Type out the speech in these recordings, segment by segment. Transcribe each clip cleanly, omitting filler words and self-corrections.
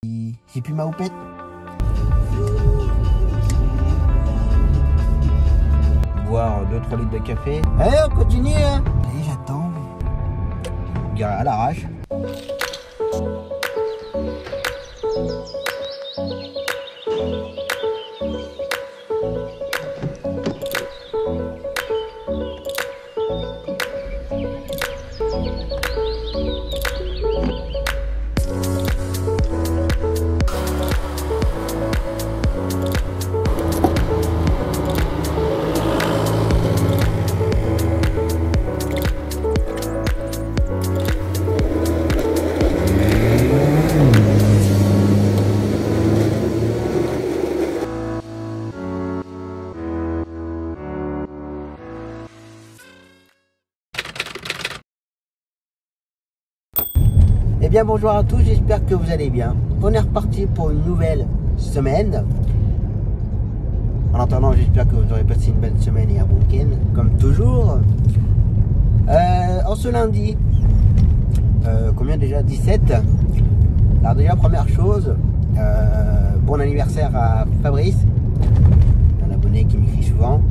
J'ai plus ma houppette. Boire 2-3 litres de café. Allez, on continue hein. Allez, j'attends. Gare à l'arrache. Eh bien bonjour à tous, j'espère que vous allez bien. On est reparti pour une nouvelle semaine. En attendant, j'espère que vous aurez passé une belle semaine et un bon week-end, comme toujours. En ce lundi, combien déjà? 17. Alors déjà, première chose, bon anniversaire à Fabrice, un abonné qui m'écrit souvent,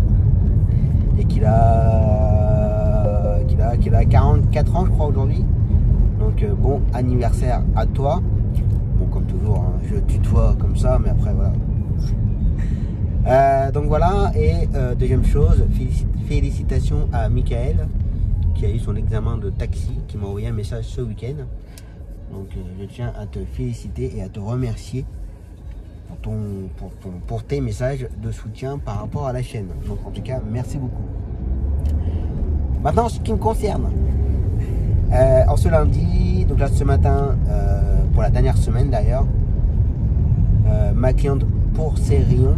et qu'il a 44 ans je crois aujourd'hui. Donc bon anniversaire à toi. Bon comme toujours hein, je tutoie comme ça mais après voilà. Donc voilà et deuxième chose, félicitations à Michael qui a eu son examen de taxi, qui m'a envoyé un message ce week-end. Donc je tiens à te féliciter et à te remercier pour tes messages de soutien par rapport à la chaîne. Donc en tout cas merci beaucoup. Maintenant ce qui me concerne. En ce lundi, donc là ce matin, pour la dernière semaine d'ailleurs, ma cliente pour ses rayons.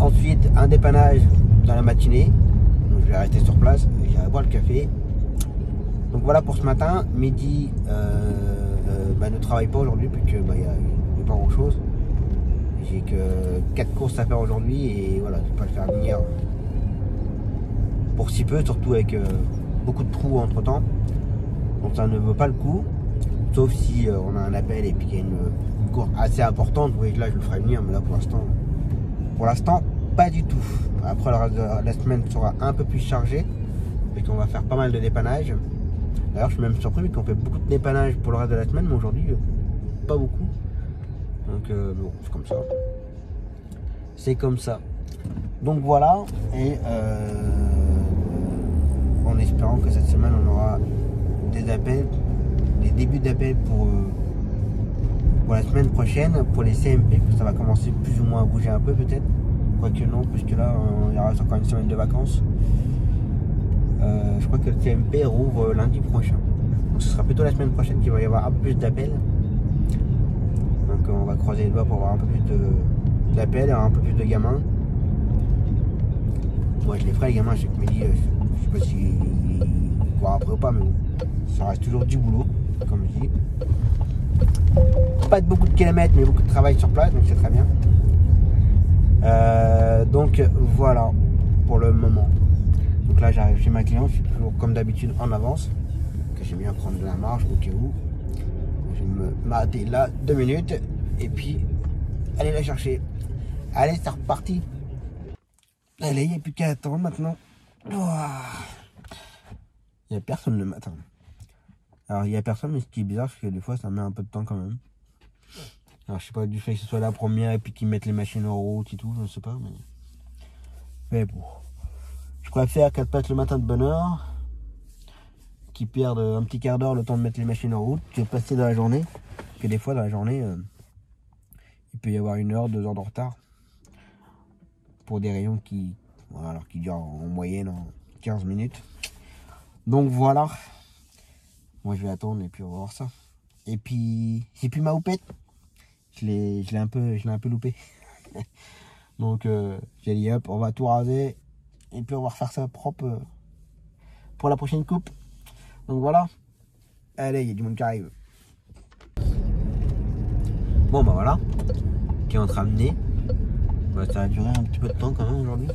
Ensuite un dépannage dans la matinée, donc je vais rester sur place, j'irai boire le café. Donc voilà pour ce matin. Midi, ne travaille pas aujourd'hui puisque il n'y a pas grand chose. J'ai que 4 courses à faire aujourd'hui et voilà, je ne vais pas le faire venir pour si peu, surtout avec beaucoup de trous entre temps, donc ça ne vaut pas le coup, sauf si on a un appel et puis qu'il y a une course assez importante. Oui, là je le ferai venir, mais là pour l'instant pas du tout. Après le reste de la semaine sera un peu plus chargé et qu'on va faire pas mal de dépannage. D'ailleurs je suis même surpris qu'on fait beaucoup de dépannage pour le reste de la semaine, mais aujourd'hui pas beaucoup, donc bon c'est comme ça, donc voilà. Et en espérant que cette semaine on aura des appels, des débuts d'appels pour la semaine prochaine, pour les CMP, que ça va commencer plus ou moins à bouger un peu peut-être, quoique non, puisque là il y aura encore une semaine de vacances. Je crois que le CMP rouvre lundi prochain, donc ce sera plutôt la semaine prochaine qu'il va y avoir un peu plus d'appels. Donc on va croiser les doigts pour avoir un peu plus d'appels et un peu plus de gamins. Moi je les ferai les gamins chaque midi. Je sais pas si quoi après ou pas, mais bon, ça reste toujours du boulot, comme je dis. Pas de beaucoup de kilomètres, mais beaucoup de travail sur place, donc c'est très bien. Donc voilà pour le moment. Donc là j'arrive chez ma cliente, je suis toujours comme d'habitude en avance, que j'aime bien prendre de la marge au cas où. Je vais me m'arrêter là 2 minutes et puis aller la chercher. Allez, c'est reparti. Allez, il n'y a plus qu'à attendre maintenant. Il n'y a personne le matin. Alors il n'y a personne, mais ce qui est bizarre, c'est que des fois ça met un peu de temps quand même. Alors je sais pas, du fait que ce soit la première et puis qu'ils mettent les machines en route et tout, je ne sais pas, mais bon. Je préfère qu'elles passent le matin de bonne heure, qu'ils perdent un petit quart d'heure le temps de mettre les machines en route, que passer dans la journée, que des fois dans la journée, il peut y avoir 1 heure, 2 heures de retard pour des rayons qui durent en moyenne en 15 minutes. Donc voilà. Moi je vais attendre et puis on va voir ça. Et puis j'ai plus ma houppette. Je l'ai un peu loupé. Donc j'ai dit hop, on va tout raser et puis on va refaire ça propre pour la prochaine coupe. Donc voilà. Allez, il y a du monde qui arrive. Bon bah voilà, qui est en train de mener. Bah, ça a duré un petit peu de temps quand même aujourd'hui.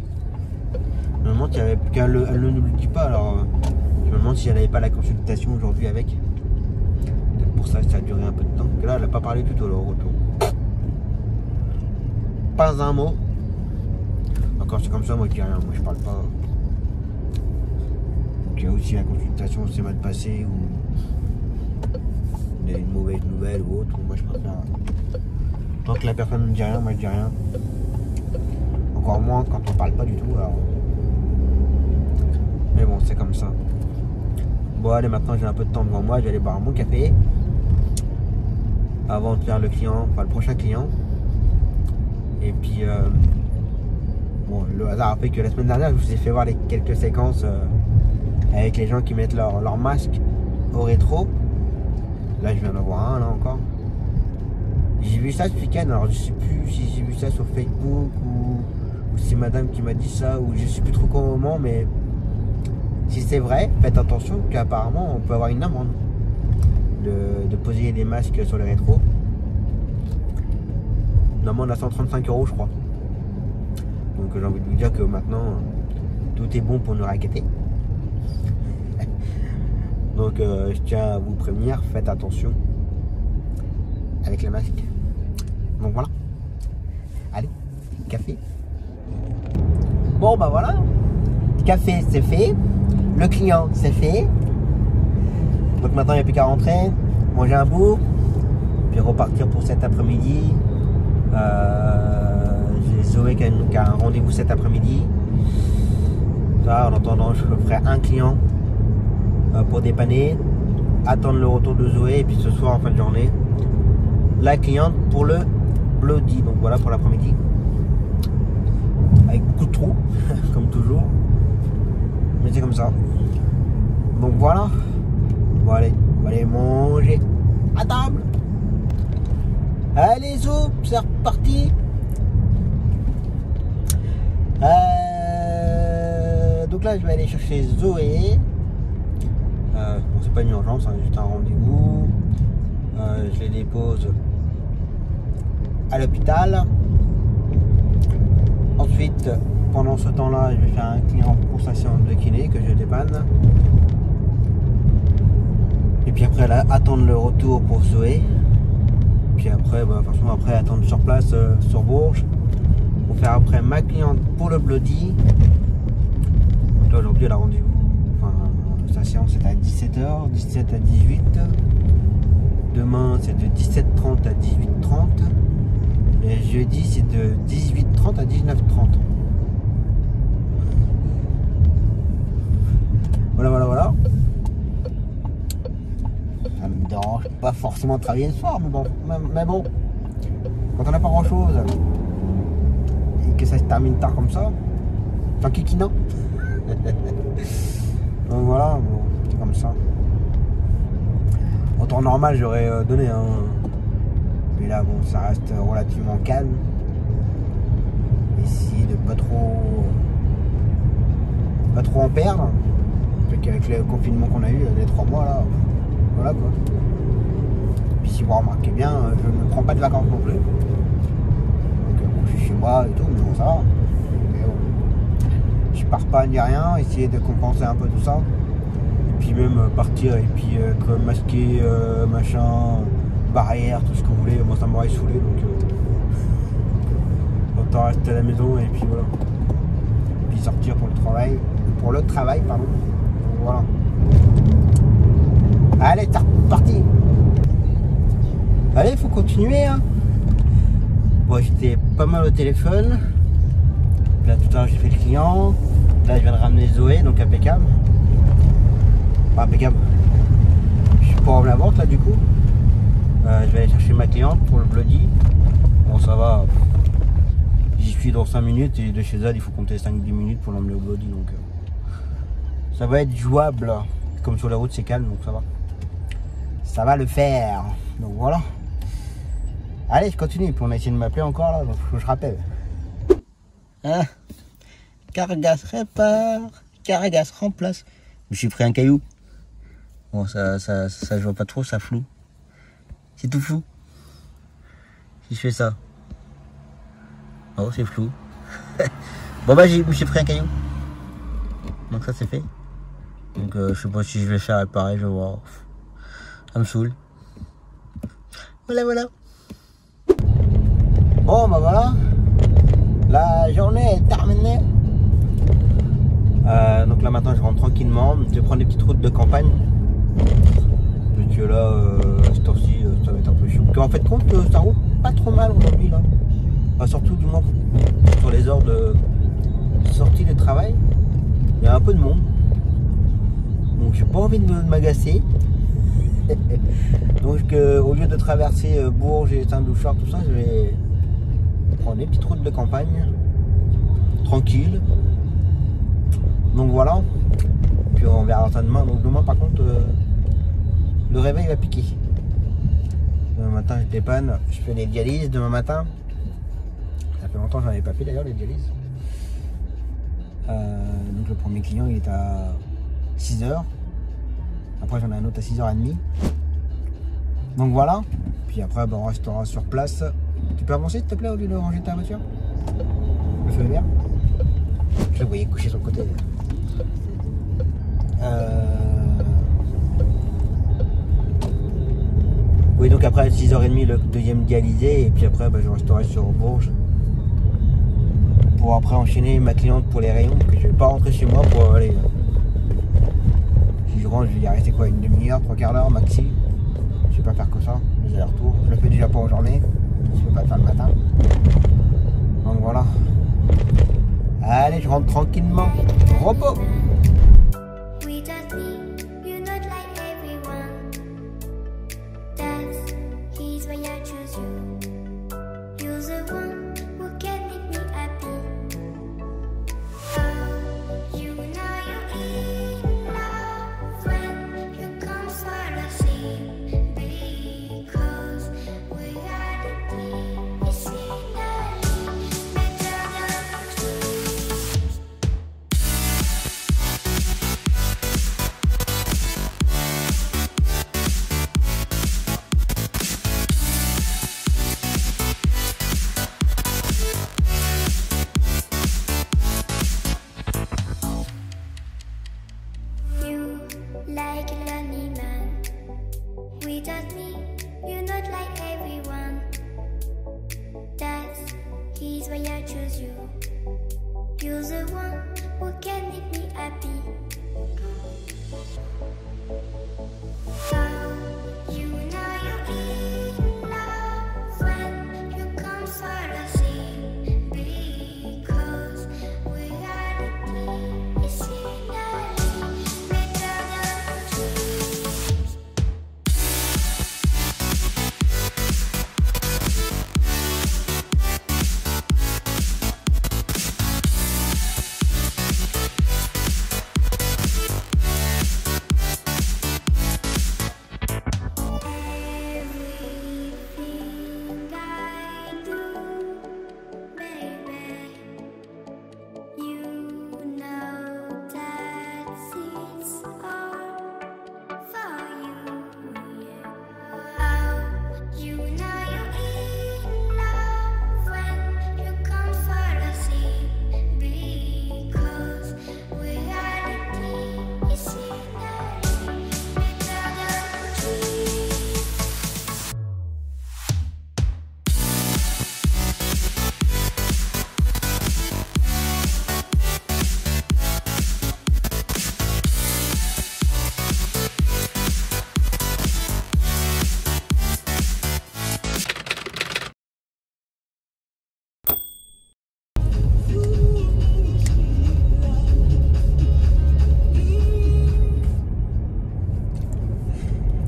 Je me demande si elle ne nous le dit pas, alors je me demande si elle n'avait pas la consultation aujourd'hui avec. pour ça a duré un peu de temps. Et là, elle n'a pas parlé du tout au retour. Pas un mot. Quand c'est comme ça, moi je dis rien, moi je parle pas. Donc il y a aussi la consultation s'est mal passée ou il y a une mauvaise nouvelle ou autre, moi je préfère. Tant que la personne ne dit rien, moi je dis rien. Encore moins quand on parle pas du tout. Alors... Mais bon, c'est comme ça. Bon allez, maintenant j'ai un peu de temps devant moi, je vais aller boire mon café. Avant de faire le client, enfin le prochain client. Et puis bon, le hasard a fait que la semaine dernière, je vous ai fait voir quelques séquences avec les gens qui mettent leur masque au rétro. Là, je viens d'en voir un, là encore. J'ai vu ça ce week-end, alors je sais plus si j'ai vu ça sur Facebook ou c'est madame qui m'a dit ça, ou je sais plus trop comment, mais si c'est vrai, faites attention qu'apparemment on peut avoir une amende de poser des masques sur les rétros. Une amende à 135 €, je crois. Donc j'ai envie de vous dire que maintenant tout est bon pour nous raqueter. Donc je tiens à vous prévenir, faites attention avec les masques. Donc voilà. Allez, café. Bon bah voilà. Café c'est fait. Le client c'est fait. Donc maintenant il n'y a plus qu'à rentrer, manger un bout, puis repartir pour cet après-midi. J'ai Zoé qui a un rendez-vous cet après-midi. Ça, en attendant, je ferai un client pour dépanner, attendre le retour de Zoé, et puis ce soir en fin de journée, la cliente pour le Bloody. Donc voilà pour l'après-midi. Avec beaucoup de trous, comme toujours. Mais c'est comme ça. Donc voilà. Bon allez, on va aller manger à table. Allez Zo, c'est reparti. Donc là je vais aller chercher Zoé. Bon, c'est pas une urgence, hein, juste un rendez-vous. Je les dépose à l'hôpital. Ensuite, pendant ce temps-là, je vais faire un client pour sa séance de kiné que je dépanne. Et puis après, là, attendre le retour pour Zoé. Puis après, bah, forcément, après attendre sur place, sur Bourges. Pour faire après ma cliente pour le Bloody. Donc là, aujourd'hui, elle a rendez-vous. Enfin, sa séance est à 17 h, 17 à 18. Demain, c'est de 17h30 à 18h30. Et jeudi, c'est de 18h30 à 19h30. Voilà. Ça me dérange pas forcément de travailler le soir, mais bon, quand on n'a pas grand chose et que ça se termine tard comme ça, tant kikina. Donc voilà, bon, c'est comme ça. En temps normal, j'aurais donné un. Mais là, bon, ça reste relativement calme. Essayer de pas trop en perdre. Avec le confinement qu'on a eu, les 3 mois là, voilà quoi. Puis si vous remarquez bien, je ne prends pas de vacances non plus. Donc bon, je suis chez moi et tout, mais bon ça va. Mais bon, je pars pas ni rien, essayer de compenser un peu tout ça. Et puis même partir et puis être masqué, machin, barrière, tout ce que vous voulez, moi ça m'aurait saoulé donc autant rester à la maison et puis voilà. Puis sortir pour le travail, pardon. Voilà. Allez, c'est reparti. Allez, il faut continuer. Hein. Bon, j'étais pas mal au téléphone. Là, tout à l'heure, j'ai fait le client. Là, je viens de ramener Zoé, donc impeccable. Pas impeccable. Je suis pas en la vente, là, du coup. Je vais aller chercher ma cliente pour le Bloody. Bon, ça va. J'y suis dans 5 minutes et de chez elle, il faut compter 5-10 minutes pour l'emmener au Bloody. Donc, ça va être jouable. Comme sur la route, c'est calme, donc ça va. Ça va le faire. Donc voilà. Allez, je continue. Puis on a essayé de m'appeler encore là, donc faut que je rappelle. Hein? Cargas répare. Cargas remplace. Je me suis pris un caillou. Bon, ça je vois pas trop, ça floue. C'est tout flou. Si je fais ça. Oh, c'est flou. Bon bah, je me suis pris un caillou. Donc ça c'est fait. Donc je sais pas si je vais faire pareil, je vais voir. Ça me saoule. Voilà, voilà. Bon, bah voilà. La journée est terminée. Donc là maintenant je rentre tranquillement. Je vais prendre des petites routes de campagne. Parce que là, à cette heure-ci, ça va être un peu chaud. En fait, compte, ça roule pas trop mal aujourd'hui là. Enfin, surtout du moins sur les heures de sortie de travail. Il y a un peu de monde. Donc j'ai pas envie de m'agacer. Donc au lieu de traverser Bourges et Saint-Douchard, tout ça, je vais prendre des petites routes de campagne. Tranquille. Donc voilà. Puis on verra ça demain. Donc demain par contre le réveil va piquer. Demain matin je dépanne, je fais des dialyses demain matin. Ça fait longtemps que j'en avais pas fait d'ailleurs les dialyses. Donc le premier client il est à 6h. Après j'en ai un autre à 6h30. Donc voilà. Puis après on restera sur place. Tu peux avancer s'il te plaît au lieu de ranger ta voiture? Le feu vert. Je le voyais couché sur le côté. Oui, donc après 6h30 le deuxième dialysé et puis après je resterai sur Bourges pour après enchaîner ma cliente pour les rayons, que je vais pas rentrer chez moi pour aller. Si je rentre, je vais y rester quoi, une demi-heure, trois quarts d'heure maxi. Je vais pas faire que ça, les allers-retours. Je le fais déjà pas en journée, je vais pas le faire le matin. Donc voilà. Allez, je rentre tranquillement. Repos.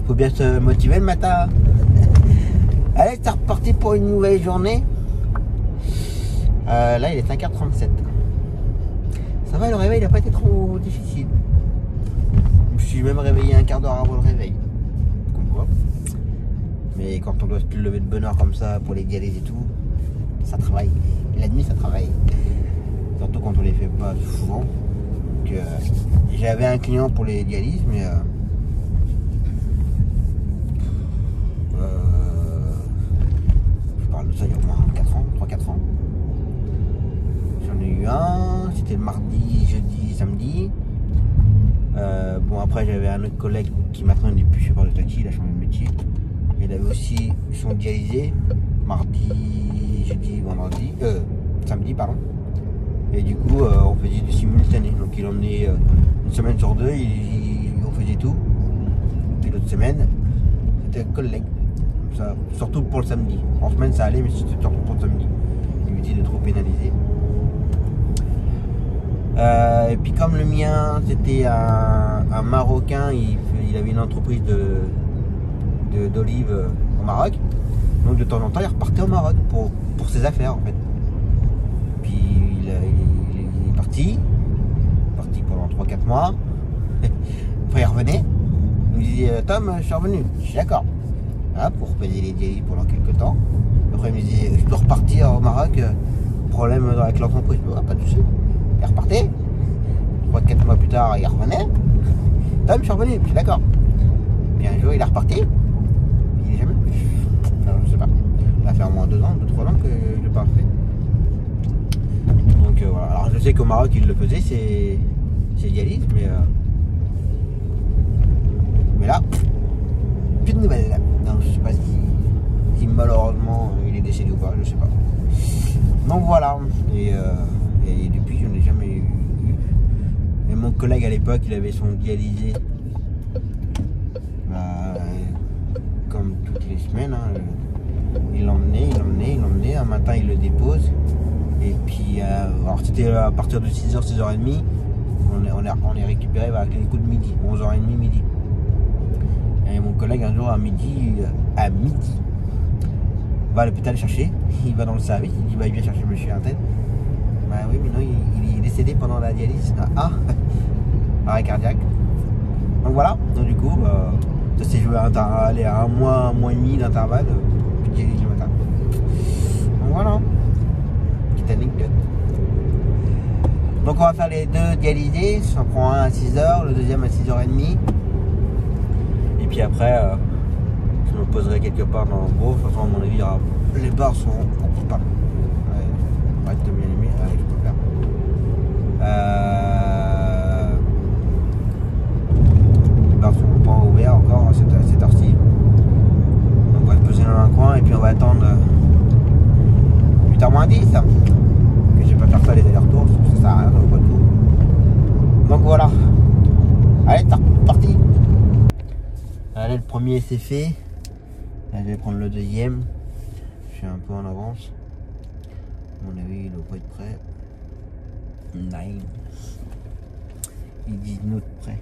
Faut bien se motiver le matin. Allez, c'est reparti pour une nouvelle journée. Là, il est 5h37. Ça va, le réveil n'a pas été trop difficile. Je me suis même réveillé un quart d'heure avant le réveil. Comme quoi. Mais quand on doit se lever de bonne heure comme ça pour les dialyses et tout, ça travaille. Et la nuit, ça travaille. Surtout quand on les fait pas souvent. J'avais un client pour les dialyses, mais je parle de ça il y a au moins 4 ans, 3-4 ans. J'en ai eu un, c'était le mardi, jeudi, samedi. Bon, après j'avais un autre collègue qui maintenant n'est plus chauffeur de taxi, il a changé de métier. Il avait aussi son dialysé mardi, jeudi, vendredi, samedi pardon. Et du coup on faisait du simultané. Donc il emmenait une semaine sur deux, on faisait tout. Et l'autre semaine, c'était collègue. Ça, surtout pour le samedi. En semaine ça allait, mais c'était surtout pour le samedi. Éviter de trop pénaliser. Et puis comme le mien c'était un Marocain, il avait une entreprise d'olives au Maroc, donc de temps en temps il repartait au Maroc pour ses affaires en fait. Puis il est parti pendant 3-4 mois. Après il revenait, il me disait Tom, je suis revenu. Je suis d'accord, pour payer les dialyses pendant quelques temps. Après il me disait je dois repartir au Maroc, problème avec l'entreprise. Pas de soucis. Il repartait. 3-4 mois plus tard, il revenait. Tom, je suis revenu, je suis d'accord. Puis un jour, il est reparti. Il est jamais. Non, je sais pas. Ça va faire au moins 2 ans, 2-3 ans que je l'ai pas fait. Donc voilà. Alors je sais qu'au Maroc, il le faisait, c'est dialyse, mais là, plus de nouvelles. Non, je sais pas si malheureusement il est décédé ou pas, je sais pas. Donc voilà. Et depuis, je n'ai jamais eu. Et mon collègue à l'époque, il avait son dialysé. Comme toutes les semaines. Il l'emmenait. Un matin, il le dépose. Et puis, alors c'était à partir de 6h, 6h30. On est récupéré avec les coups de midi. 11h30, midi. Et mon collègue, un jour à midi, va à l'hôpital chercher. Il va dans le service. Il dit, il vient chercher monsieur un tel. Oui, mais non, il est décédé pendant la dialyse. Arrêt cardiaque. Donc voilà. Donc du coup, ça s'est joué à un mois et demi d'intervalle. Puis dialyse le matin. Donc voilà. Petite anecdote. Donc on va faire les deux dialysés. On prend un à 6h, le deuxième à 6h30. Et puis après, je me poserai quelque part dans le beau. De toute façon, à mon avis, les barres sont pas. Ouais, t'as bien aimé, je peux faire. Les bars sont pas ouverts encore à cette heure-ci. Donc on va se poser dans un coin et puis on va attendre 8h-10. Que je vais pas faire ça les allers-retours, parce que ça sert à rien, ça vaut pas le coup. Donc voilà. Allez, c'est reparti. Allez, le premier c'est fait. Là, je vais prendre le deuxième. Je suis un peu en avance. À mon avis, il doit pas être prêt. Nine. Il dit nous prêt.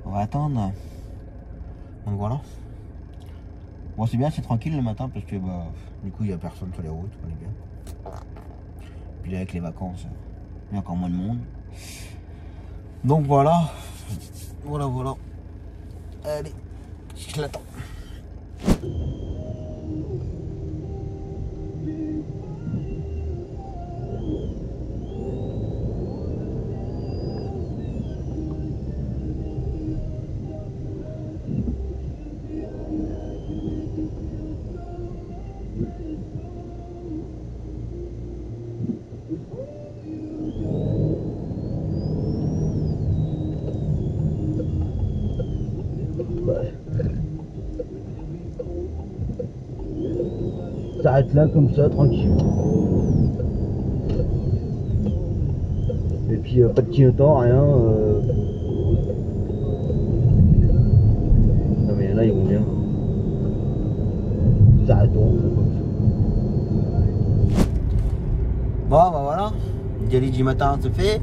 On va attendre. Donc voilà. Bon, c'est bien, c'est tranquille le matin parce que du coup, il n'y a personne sur les routes. On est bien. Puis là, avec les vacances, il y a encore moins de monde. Donc voilà. Voilà. Allez, je l'attends. S'arrête là comme ça, tranquille. Et puis pas de clignotant, rien. Non mais là ils vont bien. S'arrêtons. Bon voilà, dialyse du matin c'est fait.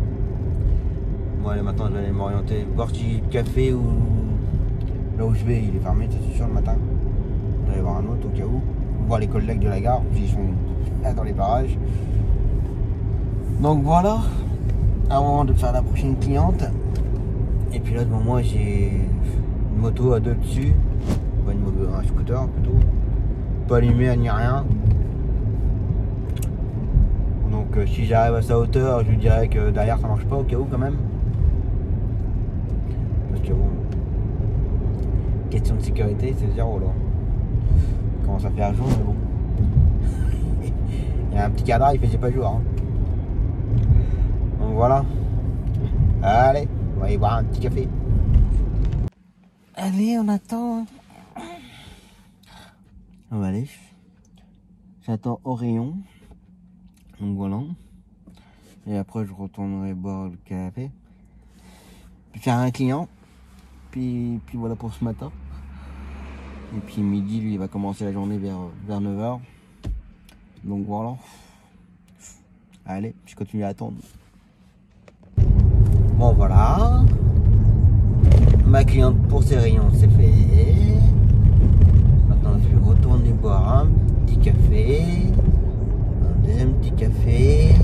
Moi le matin je vais aller m'orienter, voir si le café ou là où je vais il est fermé, c'est sûr le matin. Je vais aller voir un autre au cas où. Voir les collègues de la gare, s'ils sont là dans les barrages. Donc voilà, avant de faire la prochaine cliente. Et puis là devant moi j'ai une moto à 2 dessus, un scooter plutôt, pas allumé ni rien. Donc si j'arrive à sa hauteur, je lui dirais que derrière ça marche pas au cas où quand même. Parce que bon, question de sécurité c'est 0 là. Commence à faire jour mais bon. Il y a un petit cadre, il faisait pas jour. Hein. Donc voilà. Allez, on va y boire un petit café. Allez, on attend. On va aller. J'attends au rayon. Donc voilà. Et après je retournerai boire le café. Puis faire un client. Puis voilà pour ce matin. Et puis midi, lui, il va commencer la journée vers 9h. Donc voilà. Allez, je continue à attendre. Bon voilà. Ma cliente pour ses rayons, c'est fait. Maintenant, je vais retourner boire un petit café. Un deuxième petit café.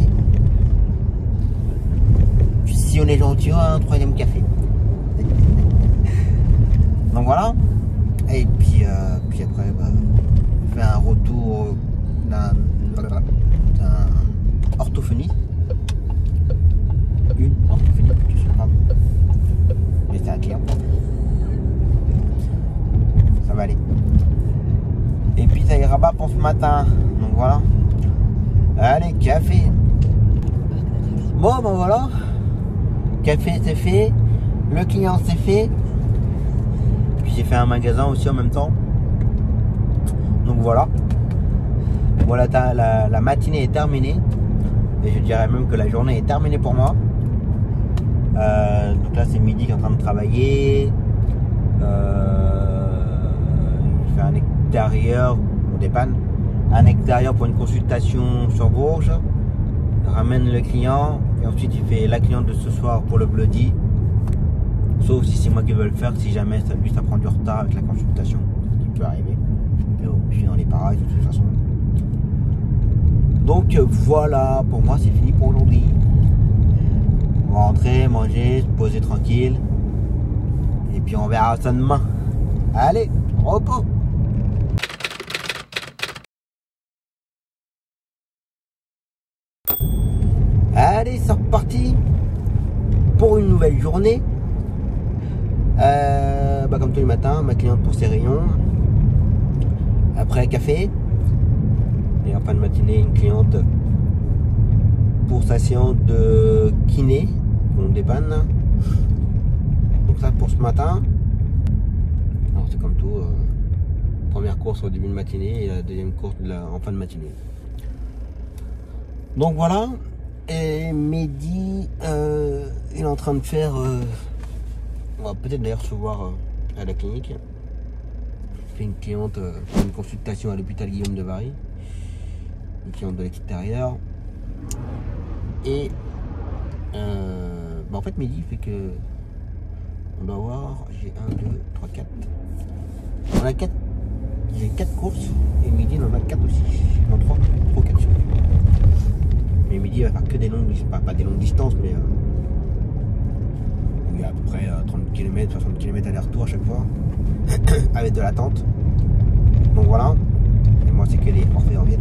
Puis si on est gentil, un troisième café. Donc voilà. Et puis après, je fais un retour d'un orthophoniste. Une orthophoniste, je sais pas. Mais c'est un client. Ça va aller. Et puis ça ira pas pour ce matin. Donc voilà. Allez, café. Bon, ben voilà. Café, c'est fait. Le client, c'est fait. Puis j'ai fait un magasin aussi en même temps. Donc voilà. Voilà, la matinée est terminée. Et je dirais même que la journée est terminée pour moi. Donc là c'est midi qui est en train de travailler. Je fais un extérieur, on dépanne. Un extérieur pour une consultation sur Bourges. Ramène le client. Et ensuite il fait la cliente de ce soir pour le bloody. Sauf si c'est moi qui veux le faire, si jamais ça prend du retard avec la consultation. Ce qui peut arriver. Mais bon, je suis dans les parages de toute façon. Donc voilà, pour moi c'est fini pour aujourd'hui. On va rentrer, manger, se poser tranquille. Et puis on verra ça demain. Allez, repos. Allez, c'est reparti pour une nouvelle journée. Comme tous les matins, ma cliente pour ses rayons. Après café. Et en fin de matinée, une cliente pour sa séance de kiné qu'on dépanne. Donc ça pour ce matin. Alors c'est comme tout. Première course au début de matinée et la deuxième course en fin de matinée. Donc voilà. Et Mehdi, il est en train de faire... on va peut-être d'ailleurs se voir à la clinique. Je fais une cliente pour une consultation à l'hôpital Guillaume de Varie. Une cliente de l'extérieur. Et en fait Mehdi fait que on doit voir, j'ai 1, 2, 3, 4. On a 4. J'ai 4 courses et Mehdi en a 4 aussi. Non 3 ou 4 sur. Mais Mehdi va faire que des longues distances, pas des longues distances, mais il y a à peu près 30 km, 60 km aller-retour à chaque fois, avec de l'attente. Donc voilà. Et moi c'est que les forfaits en viennent.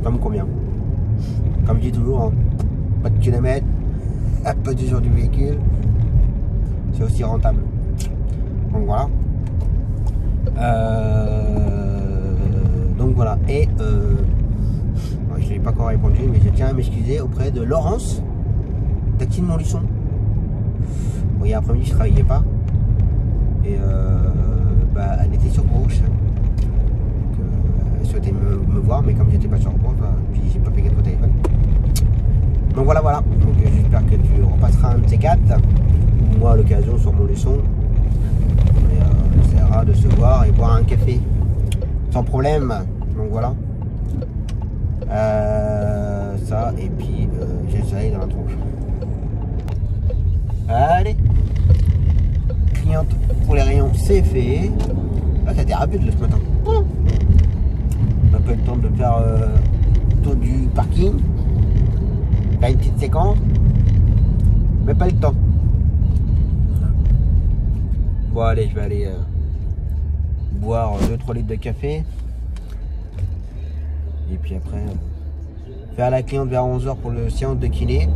Ça me convient. Comme je dis toujours, hein, pas de kilomètres, pas de jour du véhicule, c'est aussi rentable. Donc voilà. Donc voilà. Et je n'ai pas encore répondu, mais je tiens à m'excuser auprès de Laurence, taxi de Montluçon. Bon, hier après-midi, je ne travaillais pas. Et elle était sur Bourges. Donc, elle souhaitait me voir, mais comme j'étais pas sur Bourges, puis j'ai pas fait gaffe au téléphone. Donc voilà. Donc j'espère que tu repasseras un de ces 4. Ou moi à l'occasion sur Montluçon. Et on essaiera de se voir et boire un café. Sans problème. Donc voilà. Ça, et puis j'ai le soleil dans la tronche. Allez. Cliente pour les rayons, c'est fait. Là, ça a été rapide ce matin. On n'a pas eu le temps de faire tout du parking. Là, une petite séquence. Mais pas eu le temps. Bon, allez, je vais aller boire 2-3 litres de café. Et puis après, faire la cliente vers 11h pour le séance de kiné.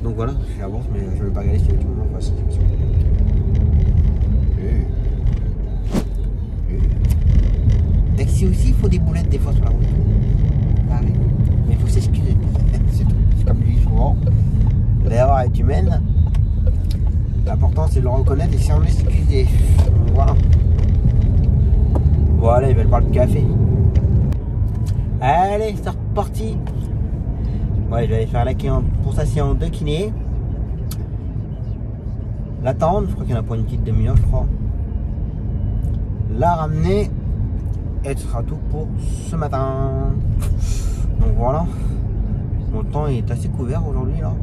Donc voilà, j'avance, mais je ne vais pas regarder si il y a du moment. Taxi aussi, il faut des boulettes des fois sur la route. Allez. Mais il faut s'excuser. C'est tout. C'est comme lui souvent. L'erreur est humaine. L'important c'est de le reconnaître et s'en excuser. Voilà. Voilà, ils veulent boire le café. Allez, c'est reparti. Ouais, je vais aller faire la cliente pour sa séance de kiné. L'attendre, je crois qu'il y en a pour une petite demi-heure, je crois. La ramener. Et ce sera tout pour ce matin. Donc voilà. Mon temps est assez couvert aujourd'hui là.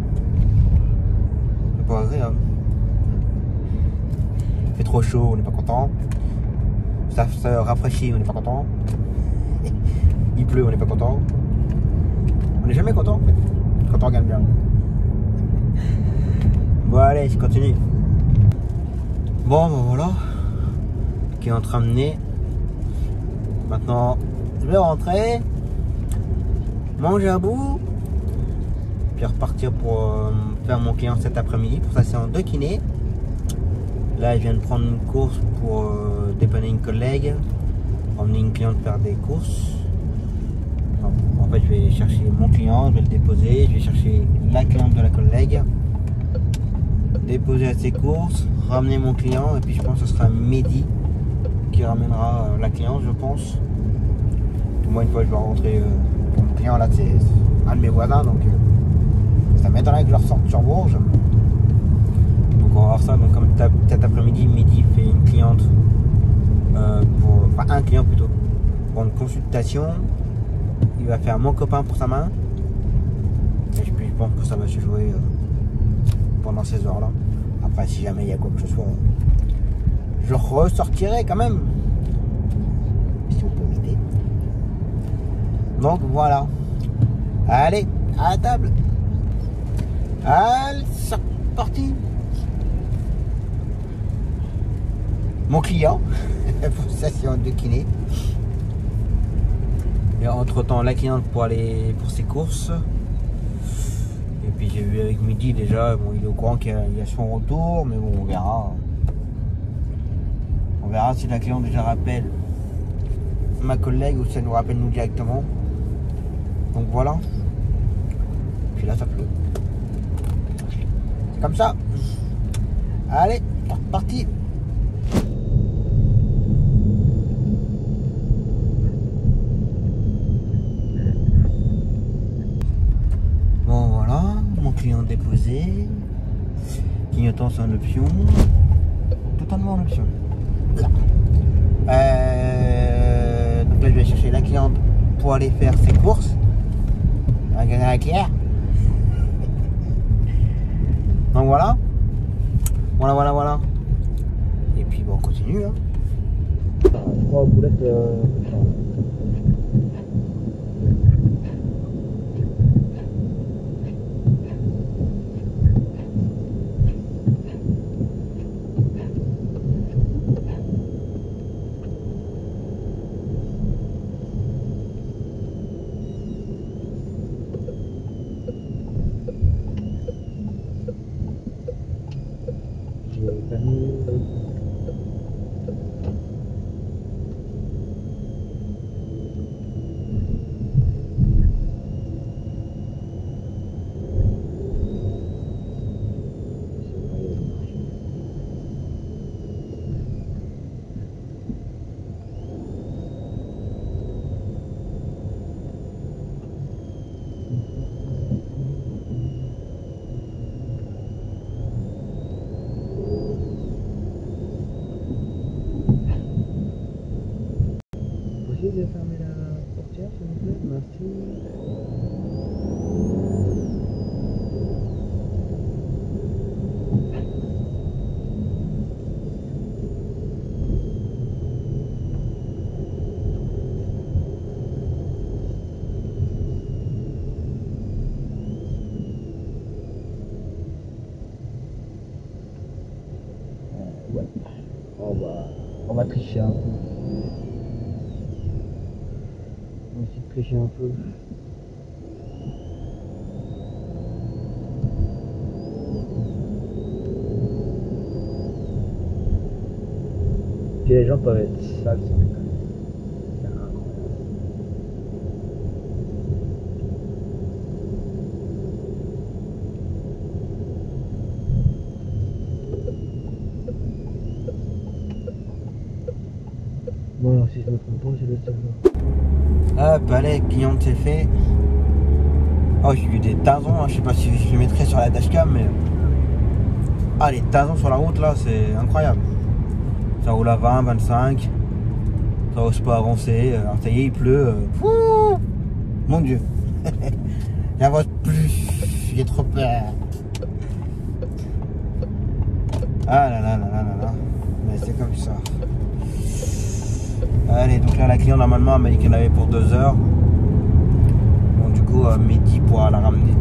C'est pas agréable. Il fait trop chaud, on n'est pas content. Ça se rafraîchit, on n'est pas content. Il pleut, on n'est pas content. On n'est jamais content en fait. Quand on regarde bien. Bon allez, je continue. Bon ben voilà. Qui est en train de mener. Maintenant, je vais rentrer. Manger un bout. Puis repartir pour faire mon client cet après-midi pour sa séance de kiné. Là, je viens de prendre une course pour dépanner une collègue, emmener une cliente faire des courses. En fait, je vais chercher mon client, je vais le déposer, je vais chercher la cliente de la collègue, déposer à ses courses, ramener mon client, et puis je pense que ce sera Mehdi qui ramènera la cliente, je pense. Moi, une fois, je vais rentrer pour mon client, là, c'est un de mes voisins, donc ça m'étonnerait que je le ressorte sur Bourges. Donc on va voir ça. Donc comme cet après-midi, Mehdi fait une cliente enfin un client plutôt pour une consultation. Il va faire mon copain pour sa main. Et puis je pense que ça va se jouer pendant ces heures là. Après si jamais il y a quoi que ce soit, je ressortirai quand même. Si on peut éviter. Donc voilà. Allez, à la table. Allez, c'est parti. Mon client pour sa séance de kiné. Et entre temps la cliente pour aller pour ses courses. Et puis j'ai vu avec Mehdi déjà, bon il est au courant qu'il y a son retour, mais bon on verra. On verra si la cliente déjà rappelle ma collègue ou si elle nous rappelle nous directement. Donc voilà. Puis là ça pleut. C'est comme ça. Allez, c'est reparti. Client déposé, clignotant c'est en option, totalement en option. Donc là je vais chercher la cliente pour aller faire ses courses. La Claire. Donc voilà. Voilà. Et puis bon on continue. Hein. 3 boulettes. De fermer la portière s'il vous plaît, merci. Ouais. On va tricher un peu. On va essayer de tricher un peu. Puis les gens peuvent être sales sans déconner. C'est incroyable. Voilà, si je me trompe pas, c'est le celle-là. Hop, allez, client c'est fait. Oh, j'ai eu des tasons, hein. Je sais pas si je les mettrai sur la dashcam, mais. Ah, les tasons sur la route là, c'est incroyable. Ça roule à 20, 25. Ça ose pas avancer. Alors, ça y est, il pleut. Mon Dieu. J'avance plus. J'ai trop peur. Ah là là là là là là. Mais c'est comme ça. Allez, donc là, la cliente normalement elle m'a dit qu'elle avait pour 2 heures. Bon, du coup, Mehdi pourra la ramener.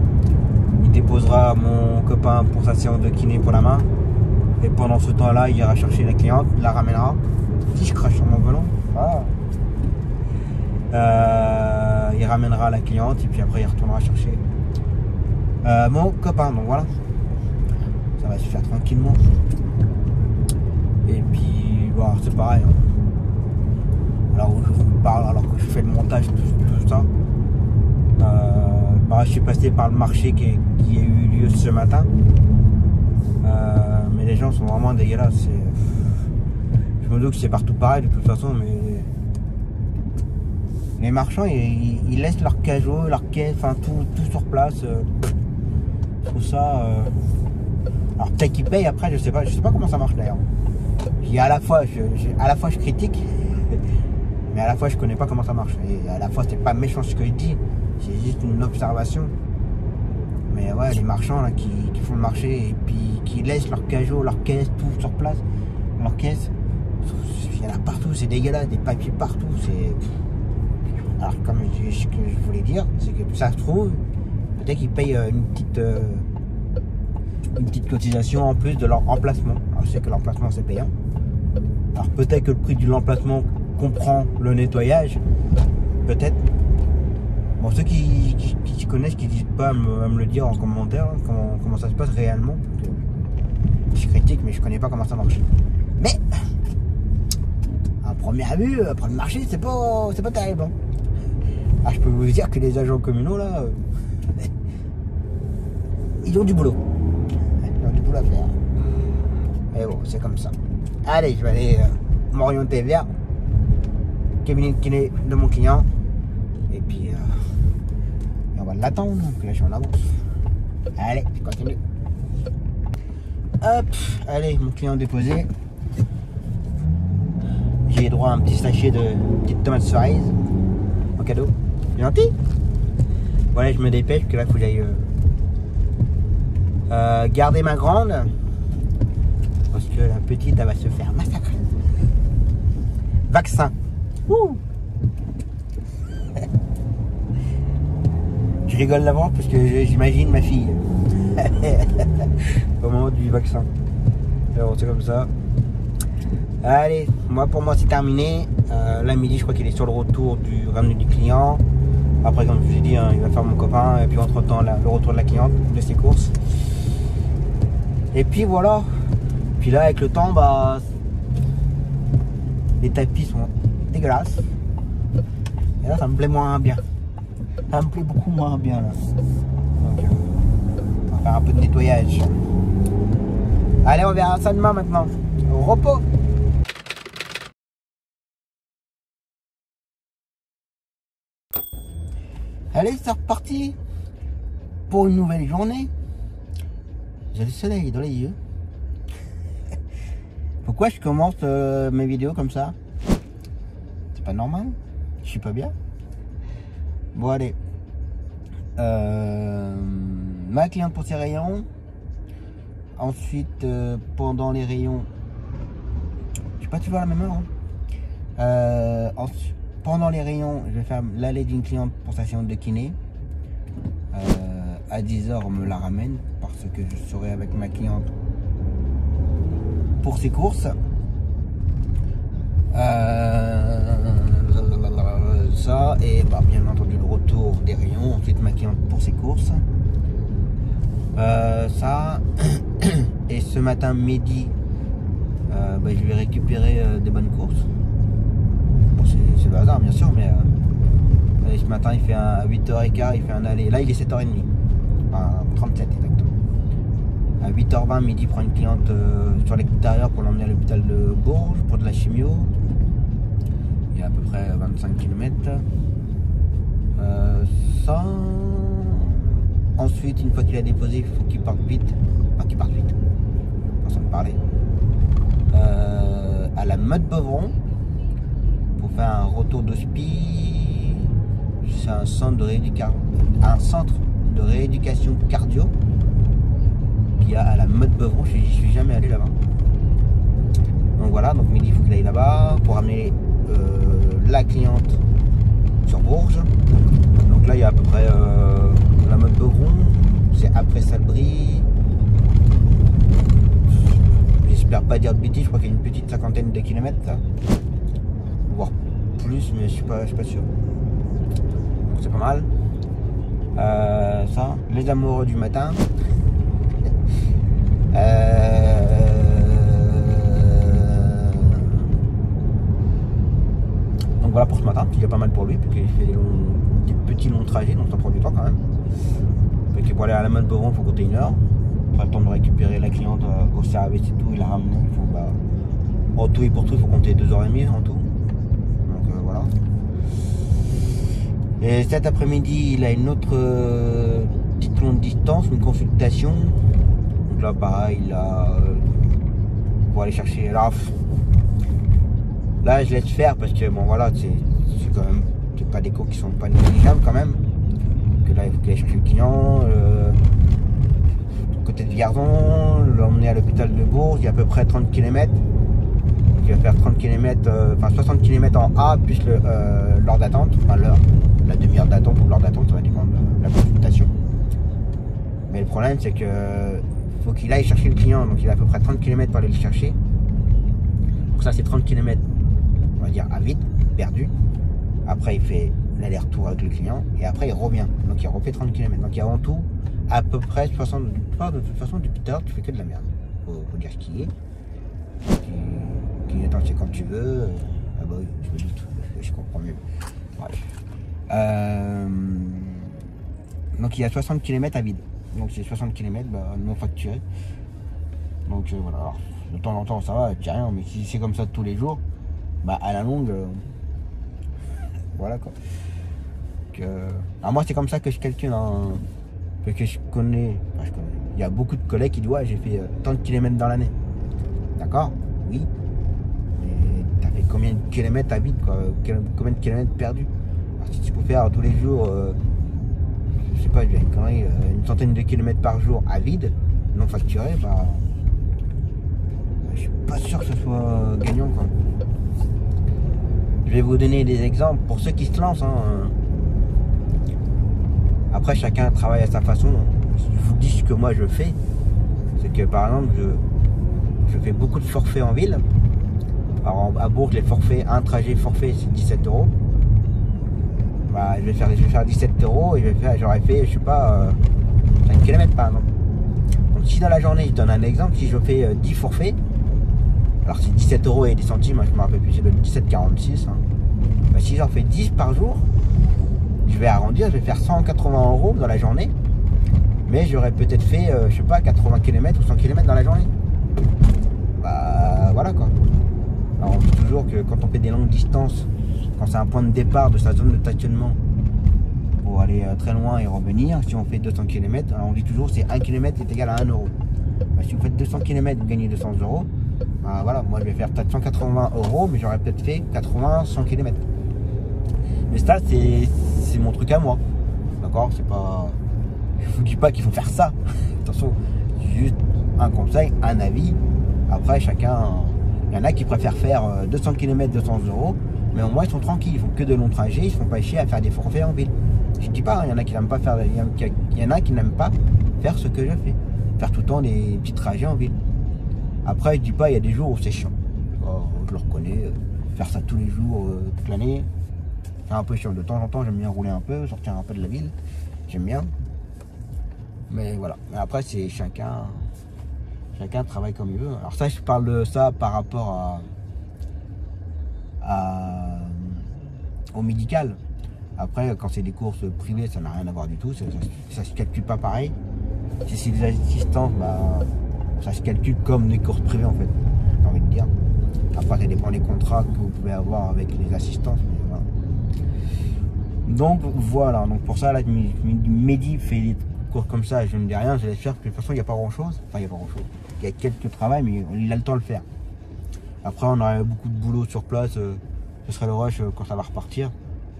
Il déposera mon copain pour sa séance de kiné pour la main. Et pendant ce temps-là, il ira chercher la cliente, il la ramènera. Si je crache sur mon volant. Il ramènera la cliente et puis après il retournera chercher mon copain. Donc voilà, ça va se faire tranquillement. Et puis bon, c'est pareil. Alors je vous parle, alors que je fais le montage, tout ça. Je suis passé par le marché qui a eu lieu ce matin. Mais les gens sont vraiment dégueulasses. Je me doute que c'est partout pareil de toute façon, mais les marchands ils laissent leur cajot, leur caisse, enfin tout sur place. Je trouve ça. Alors peut-être qu'ils payent après, je sais pas comment ça marche d'ailleurs. À la fois je critique, mais à la fois je connais pas comment ça marche. Et à la fois c'est pas méchant ce que je dis, c'est juste une observation. Mais ouais, les marchands là qui font le marché et puis qui laissent leur cajot, leur caisse, tout sur place, leur caisse, il y en a partout, c'est dégueulasse, des papiers partout, c'est. Alors comme ce que je voulais dire, c'est que ça se trouve, peut-être qu'ils payent une petite cotisation en plus de leur emplacement. Alors je sais que l'emplacement c'est payant. Alors peut-être que le prix de l'emplacement comprend le nettoyage, peut-être. Bon, ceux qui s'y connaissent, qui n'hésitent pas à me le dire en commentaire, hein, comment ça se passe réellement. Je critique, mais je connais pas comment ça marche. Mais à première vue, après le marché, c'est pas terrible. Hein. Ah, je peux vous dire que les agents communaux là, ils ont du boulot. Ils ont du boulot à faire. Mais bon, c'est comme ça. Allez, je vais aller m'orienter vers le cabinet de kiné de mon client. Et puis, on va l'attendre. Donc là, je suis en avance. Allez, je continue. Hop, allez, mon client déposé. J'ai droit à un petit sachet de petites tomates cerises en cadeau. C'est gentil. Voilà, je me dépêche que là, il faut que j'aille garder ma grande. Parce que la petite, elle va se faire massacrer. Vaccin. Ouh. Je rigole d'avant parce que j'imagine ma fille au moment du vaccin. Alors c'est comme ça. Allez, pour moi c'est terminé. Là midi je crois qu'il est sur le retour du ramener du client. Après comme je vous ai dit, hein, il va faire mon copain. Et puis entre temps le retour de la cliente, de ses courses. Et puis voilà. Puis là avec le temps, les tapis sont dégueulasses. Et là ça me plaît moins bien. Ça me plaît beaucoup moins bien là. Donc on va faire un peu de nettoyage. Allez, on verra ça demain maintenant. Au repos. Allez, c'est reparti pour une nouvelle journée. J'ai le soleil dans les yeux. Pourquoi je commence mes vidéos comme ça? C'est pas normal. Je suis pas bien. Bon allez, ma cliente pour ses rayons. Ensuite pendant les rayons, je suis pas toujours à la même heure. Hein. Pendant les rayons, je vais faire l'aller d'une cliente pour sa séance de kiné. À 10 h on me la ramène parce que je serai avec ma cliente pour ses courses. Ça et bien entendu le retour des rayons, ensuite ma cliente pour ses courses, ça et ce matin midi je vais récupérer des bonnes courses. Bon, c'est le hasard bien sûr, mais ce matin il fait à 8h15, il fait un aller, là il est 7h30, enfin 37 exactement. À 8h20 midi prend une cliente sur l'extérieur pour l'emmener à l'hôpital de Bourges pour de la chimio. il y a à peu près 25 km. Ça. Ensuite, une fois qu'il a déposé, il faut qu'il parte vite. Enfin, qu'il parte vite. Façon de parler. À la Motte-Beuvron pour faire un retour d'hospi. C'est un centre de rééducation cardio qu'il y a à la Motte-Beuvron. Je suis jamais allé là-bas. Donc voilà, donc midi il faut qu'il aille là-bas pour amener la cliente sur Bourges. Donc là il y a à peu près la Motte-Beuvron, c'est après Salbris. J'espère pas dire de bêtises, je crois qu'il y a une petite cinquantaine de kilomètres là. Voire plus, mais je suis pas sûr. Donc c'est pas mal. Ça, les amoureux du matin. Donc voilà pour ce matin, il y a pas mal pour lui, puisqu'il fait des petits longs trajets, donc ça prend du temps quand même. Donc pour aller à la Motte-Beuvron, il faut compter 1 heure. Pas le temps de récupérer la cliente au service et tout, il la ramène. Il faut, en tout et pour tout, il faut compter 2h30 en tout. Donc voilà. Et cet après-midi, il a une autre petite longue distance, une consultation. Donc là, pareil, il a pour aller chercher. Alors, là, je laisse faire parce que bon, voilà, c'est quand même, c'est pas des cours qui sont pas négligeables quand même. Que là, il faut qu'il aille chercher le client. Côté de Vierzon, l'emmener à l'hôpital de Bourges, il y a à peu près 30 km. Donc il va faire 30 km, enfin 60 km en A plus l'heure d'attente, enfin la demi-heure d'attente ou l'heure d'attente, ça va dépendre de la consultation. Mais le problème c'est que faut qu'il aille chercher le client, donc il a à peu près 30 km pour aller le chercher. Donc ça c'est 30 km, on va dire à vide, perdu. Après il fait l'aller-retour avec le client et après il revient, donc il refait 30 km. Donc il y a en tout à peu près 60. De toute façon, depuis tout à l'heure, tu fais que de la merde. Faut dire ce qui est. Qui attend, c'est quand tu veux. Ah bah oui, je me doute. Je comprends mieux. Bref. Donc il y a 60 km à vide. Donc c'est 60 km non facturés. Donc voilà. Alors, de temps en temps, ça va, tu rien. Mais si c'est comme ça tous les jours, à la longue, voilà quoi. Alors moi, c'est comme ça que je calcule. Que je connais, il y a beaucoup de collègues qui disent ouais j'ai fait tant de kilomètres dans l'année. D'accord, oui. Mais t'as fait combien de kilomètres à vide quoi, combien de kilomètres perdus? Alors, si tu peux faire tous les jours, je sais pas, une centaine de kilomètres par jour à vide, non facturé, je suis pas sûr que ce soit gagnant quoi. Je vais vous donner des exemples pour ceux qui se lancent. Après, chacun travaille à sa façon. Je vous dis ce que moi je fais. C'est que par exemple, je fais beaucoup de forfaits en ville. Alors à Bourges, les forfaits, un trajet forfait, c'est 17 €. Je vais faire 17 € et j'aurais fait, je sais pas, 5 km par exemple. Donc si dans la journée, je donne un exemple, si je fais 10 forfaits, alors c'est 17 € et des centimes, je me rappelle plus, c'est le 17,46. Si j'en fais 10 par jour, je vais arrondir, je vais faire 180 € dans la journée, mais j'aurais peut-être fait, je sais pas, 80 km ou 100 km dans la journée. Voilà quoi. Alors on dit toujours que quand on fait des longues distances, quand c'est un point de départ de sa zone de stationnement pour aller très loin et revenir, si on fait 200 km, alors on dit toujours c'est 1 km est égal à 1 €. Si vous faites 200 km, vous gagnez 200 €. Voilà, moi je vais faire peut-être 180 €, mais j'aurais peut-être fait 80-100 km. Mais ça, c'est mon truc à moi. D'accord? C'est pas. Je vous dis pas qu'il faut faire ça. Attention, c'est juste un conseil, un avis. Après, chacun. Il y en a qui préfèrent faire 200 km, 200 €, mais au moins ils sont tranquilles. Ils font que de longs trajets, ils se font pas chier à faire des forfaits en ville. Je dis pas, il y en a qui n'aiment pas faire. Il y en a qui n'aiment pas faire ce que je fais. Faire tout le temps des petits trajets en ville. Après, je dis pas, il y a des jours où c'est chiant. Je le reconnais. Faire ça tous les jours, toute l'année. C'est un peu chiant. De temps en temps, j'aime bien rouler un peu, sortir un peu de la ville. J'aime bien. Mais voilà. Mais après, c'est chacun travaille comme il veut. Alors ça, je parle de ça par rapport au médical. Après, quand c'est des courses privées, ça n'a rien à voir du tout. Ça se calcule pas pareil. Si c'est des assistances, ça se calcule comme des courses privées en fait. J'ai envie de dire. Après, ça dépend des contrats que vous pouvez avoir avec les assistances. Mais voilà. Donc voilà, donc pour ça, là, Mehdi fait des cours comme ça, je ne dis rien, je laisse faire, parce que de toute façon, il n'y a pas grand-chose. Enfin, il n'y a pas grand-chose. Il y a quelques travails, mais il a le temps de le faire. Après, on aurait beaucoup de boulot sur place, ce serait le rush quand ça va repartir.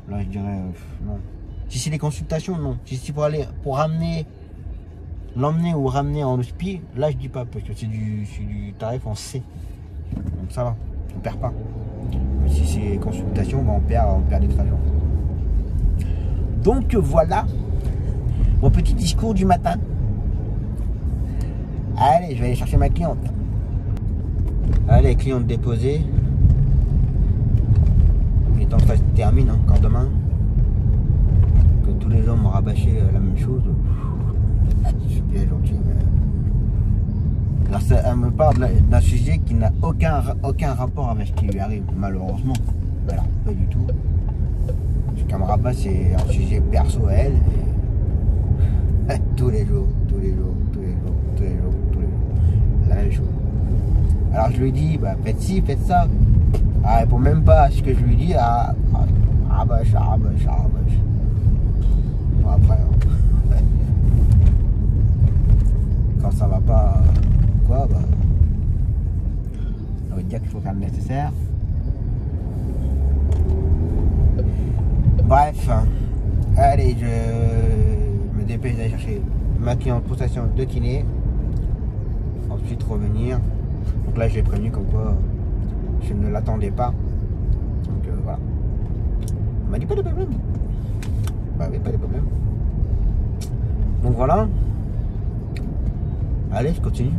Là, je dirais non. Si c'est des consultations, non. Si c'est pour aller, pour ramener, l'emmener ou ramener en hospi, là, je dis pas, parce que c'est du tarif en C. Donc ça va, on perd pas. Mais si c'est consultation, ben on perd des trajets. Donc voilà, mon petit discours du matin. Allez, je vais aller chercher ma cliente. Allez, cliente déposée. Il est temps que ça se termine, hein, encore demain. Que tous les gens m'ont rabâché la même chose. Je suis bien gentil, mais... Alors, ça, elle me parle d'un sujet qui n'a aucun rapport avec ce qui lui arrive, malheureusement. Voilà, pas du tout. Ce qu'elle me rabâche, c'est un sujet perso à elle. Et... tous les jours, la même chose. Alors je lui dis, bah faites ci, faites ça. Elle répond même pas à ce que je lui dis. Rabâche. Bon, après, hein. Quand ça va pas, quoi, bah, ça veut dire qu'il faut faire le nécessaire. Bref, allez, je me dépêche d'aller chercher ma cliente pour station de kiné. Ensuite revenir. Donc là, je l'ai prévenu comme quoi je ne l'attendais pas. Donc voilà. Elle m'a dit pas de problème. Bah oui, pas de problème. Donc voilà. Allez, je continue.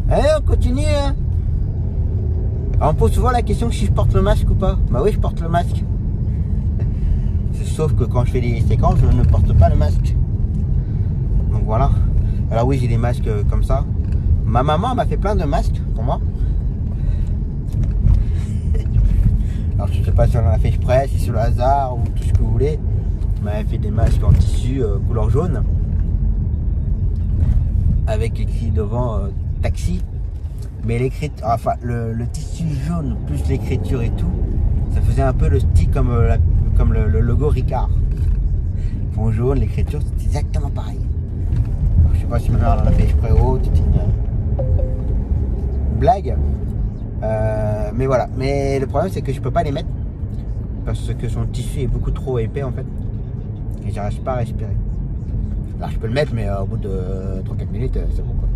Allez, on continue. Hein. Alors, on me pose souvent la question si je porte le masque ou pas. Bah oui, je porte le masque. Sauf que quand je fais des séquences, je ne porte pas le masque. Donc voilà. Alors oui, j'ai des masques comme ça. Ma maman m'a fait plein de masques pour moi. Alors je ne sais pas si on en a fait exprès, si c'est le hasard ou tout ce que vous voulez. Elle m'a fait des masques en tissu couleur jaune. Avec écrit devant taxi. Mais l'écriture, enfin le tissu jaune plus l'écriture et tout, ça faisait un peu le style comme le logo Ricard. En jaune, l'écriture, c'est exactement pareil. Alors, je sais pas si maintenant on en a fait exprès ou autre, c'était une blague. Mais voilà. Mais le problème, c'est que je peux pas les mettre parce que son tissu est beaucoup trop épais en fait. Et j'arrive pas à respirer. Alors je peux le mettre, mais au bout de 3-4 minutes, c'est bon quoi.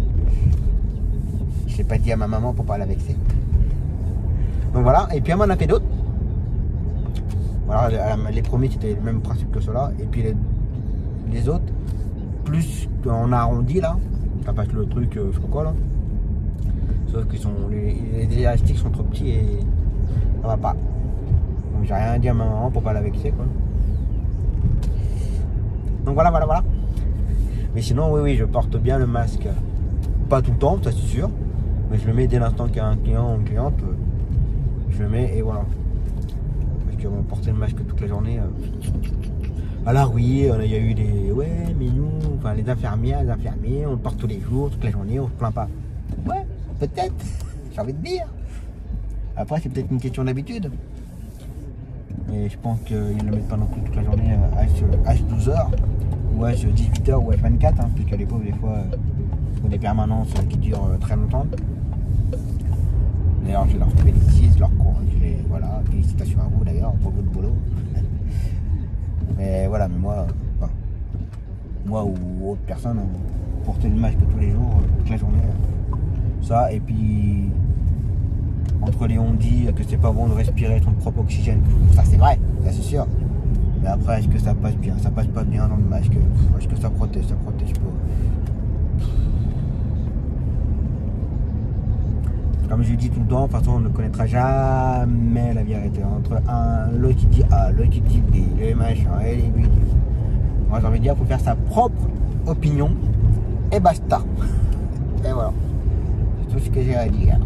Je l'ai pas dit à ma maman pour pas la vexer. Donc voilà. Et puis elle m'en a fait d'autres. Voilà, les premiers c'était le même principe que cela. Et puis les autres, plus qu'on arrondit là, ça passe le truc, je sais pas quoi là. Sauf que les élastiques sont trop petits et ça va pas. Donc j'ai rien dit à ma maman pour pas la vexer quoi. Donc voilà. Mais sinon oui, je porte bien le masque. Pas tout le temps, ça c'est sûr. Mais je le mets dès l'instant qu'il y a un client ou une cliente. Je le mets et voilà. Parce qu'on portait le masque toute la journée. Alors oui, il y a eu des... Ouais, mais nous, enfin les infirmières, les infirmiers, on le porte tous les jours, toute la journée, on se plaint pas. Ouais, peut-être, j'ai envie de dire. Après, c'est peut-être une question d'habitude. Mais je pense qu'ils ne le mettent pas non plus toute la journée H12h, ou H18h, ou H24, hein, puisque les pauvres, des fois, ont des permanences qui durent très longtemps. D'ailleurs, je leur félicite, je leur voilà, félicitations à vous d'ailleurs pour votre boulot. Mais voilà, mais moi ou autre personne, on portait le masque tous les jours, toute la journée. Ça, et puis entre les on dit que c'est pas bon de respirer ton propre oxygène, ça c'est vrai, ça c'est sûr. Mais après, est-ce que ça passe bien? Ça passe pas bien dans le masque. Est-ce que ça protège pas? Comme je dis tout le temps, de toute façon, on ne connaîtra jamais la vérité. Entre l'autre qui dit A, l'autre qui dit B, les machins et les buts. Moi, j'ai envie de dire, il faut faire sa propre opinion et basta. Et voilà. C'est tout ce que j'ai à dire.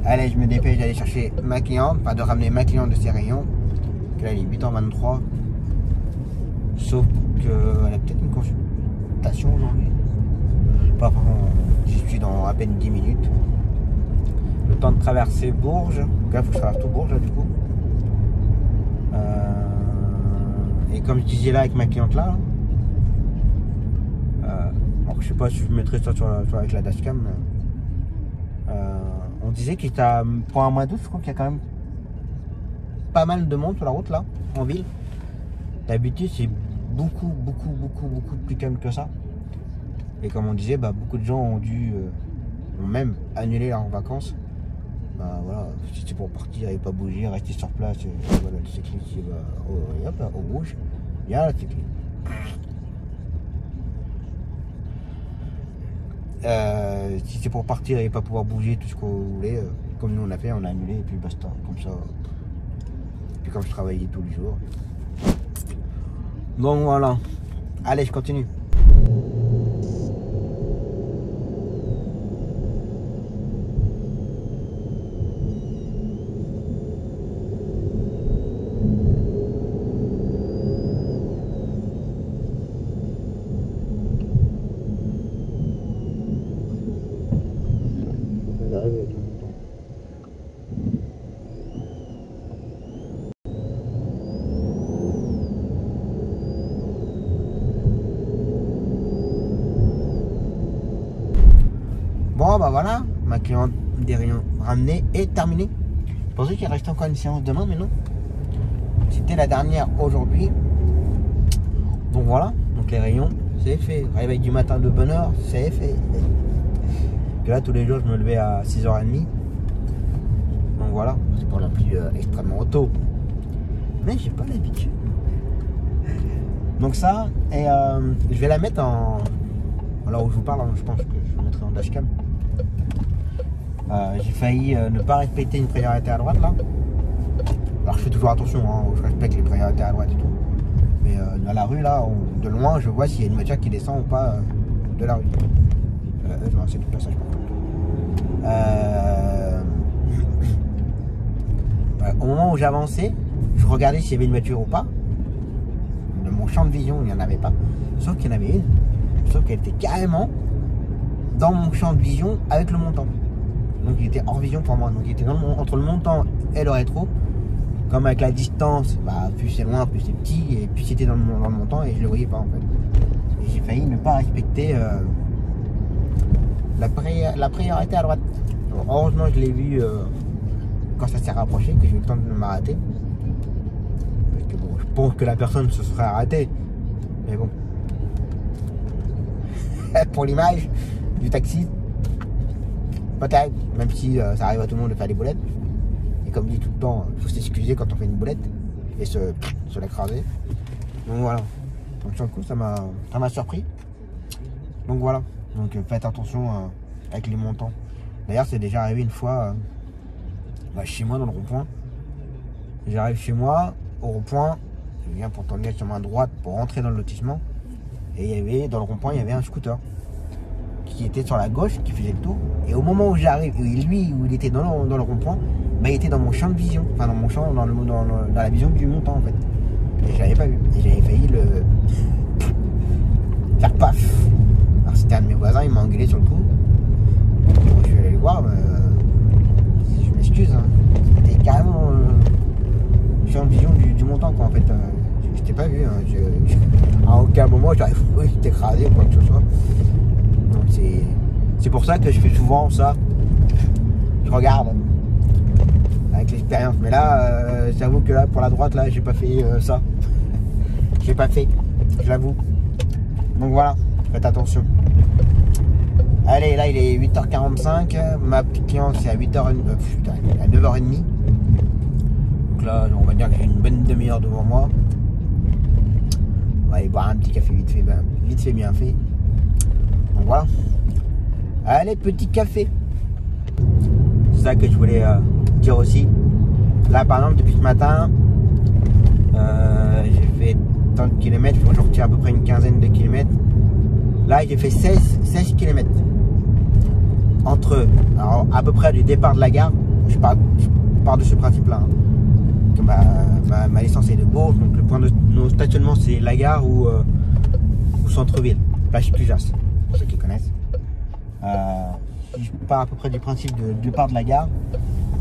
Allez, je me dépêche d'aller chercher ma cliente, pas de ramener ma cliente de ses rayons. Là, il est 8h23. Sauf qu'elle a peut-être une consultation aujourd'hui. Pas vraiment, j'y suis dans à peine 10 minutes. le temps de traverser Bourges. Donc là, il faut que je traverse tout Bourges, là, du coup. Et comme je disais là avec ma cliente là, alors je sais pas si je mettrai ça avec la dashcam. On disait qu'il était pour un mois d'août, je crois qu'il y a quand même pas mal de monde sur la route là, en ville. D'habitude c'est beaucoup plus calme que ça. Et comme on disait, beaucoup de gens ont même annulé leurs vacances. Voilà, si c'est pour partir et pas bouger, rester sur place, voilà, le cycliste il va au rouge, il y a le cycliste. Si c'est pour partir et pas pouvoir bouger tout ce qu'on voulait, comme nous on a fait, on a annulé et puis basta, comme ça. Et puis comme je travaillais tous les jours. Donc voilà, allez je continue. Bon voilà, ma cliente des rayons ramenés est terminée. Je pensais qu'il restait encore une séance demain, mais non. C'était la dernière aujourd'hui. Donc voilà, donc les rayons, c'est fait. Réveil du matin de bonne heure, c'est fait. Que là tous les jours je me levais à 6h30. Donc voilà, c'est pour la pluie extrêmement tôt. Mais j'ai pas l'habitude. Donc ça, et je vais la mettre en... Là où je vous parle, je pense que je la mettrai en dashcam. J'ai failli ne pas respecter une priorité à droite là. Alors je fais toujours attention, hein, je respecte les priorités à droite et tout. Mais dans la rue là, de loin, je vois s'il y a une voiture qui descend ou pas de la rue. Je vais lancer du passage par contre. Au moment où j'avançais, je regardais s'il y avait une voiture ou pas. De mon champ de vision, il n'y en avait pas. Sauf qu'il y en avait une. Sauf qu'elle était carrément dans mon champ de vision avec le montant. Donc il était hors vision pour moi. Donc il était entre le montant et le rétro. Comme avec la distance, plus c'est loin, plus c'est petit. Et puis c'était dans le montant et je le voyais pas en fait. Et j'ai failli ne pas respecter la priorité à droite. Donc, heureusement je l'ai vu quand ça s'est rapproché, que j'ai eu le temps de m'arrêter. Parce que bon, je pense que la personne se serait arrêtée. Mais bon. Pour l'image du taxi, peut-être, même si ça arrive à tout le monde de faire des boulettes. Et comme dit tout le temps, il faut s'excuser quand on fait une boulette et se l'écraser. Donc voilà. Donc sur le coup, ça m'a surpris. Donc voilà. Donc faites attention avec les montants. D'ailleurs, c'est déjà arrivé une fois chez moi dans le rond-point. J'arrive chez moi au rond-point, je viens pour tourner sur ma droite pour rentrer dans le lotissement. Et il y avait, dans le rond-point, il y avait un scooter qui était sur la gauche, qui faisait le tour. Et au moment où j'arrive, lui, où il était dans le rond-point, il était dans mon champ de vision. Enfin, dans mon champ, dans la vision du montant, en fait. Et je l'avais pas vu. Et j'avais failli le faire paf. Alors, c'était un de mes voisins, il m'a engueulé sur le coup. Donc, je suis allé le voir, je m'excuse. Hein. C'était carrément champ de vision du montant, quoi, en fait. Je t'ai pas vu. Hein. À aucun moment, j'arrive à t'écraser ou quoi que ce soit. Donc, c'est pour ça que je fais souvent ça. Je regarde avec l'expérience. Mais là, j'avoue que là, pour la droite, là, j'ai pas fait ça. J'ai pas fait, je l'avoue. Donc voilà, faites attention. Allez, là, il est 8h45. Ma petite cliente, c'est à 8h30, à 9h30. Donc là, on va dire que j'ai une bonne demi-heure devant moi. On va aller boire un petit café vite fait bien fait. Donc voilà. Allez, petit café. C'est ça que je voulais dire aussi. Là, par exemple, depuis ce matin, j'ai fait tant de kilomètres. Je retire à peu près une quinzaine de kilomètres. Là, j'ai fait 16 kilomètres. Entre, alors, à peu près du départ de la gare. Je pars de ce principe-là. Hein. Ma licence est de Bourges, donc le point de nos stationnements, c'est la gare ou centre-ville. Plage Pujas, pour ceux qui connaissent. je pars à peu près du principe de départ de la gare.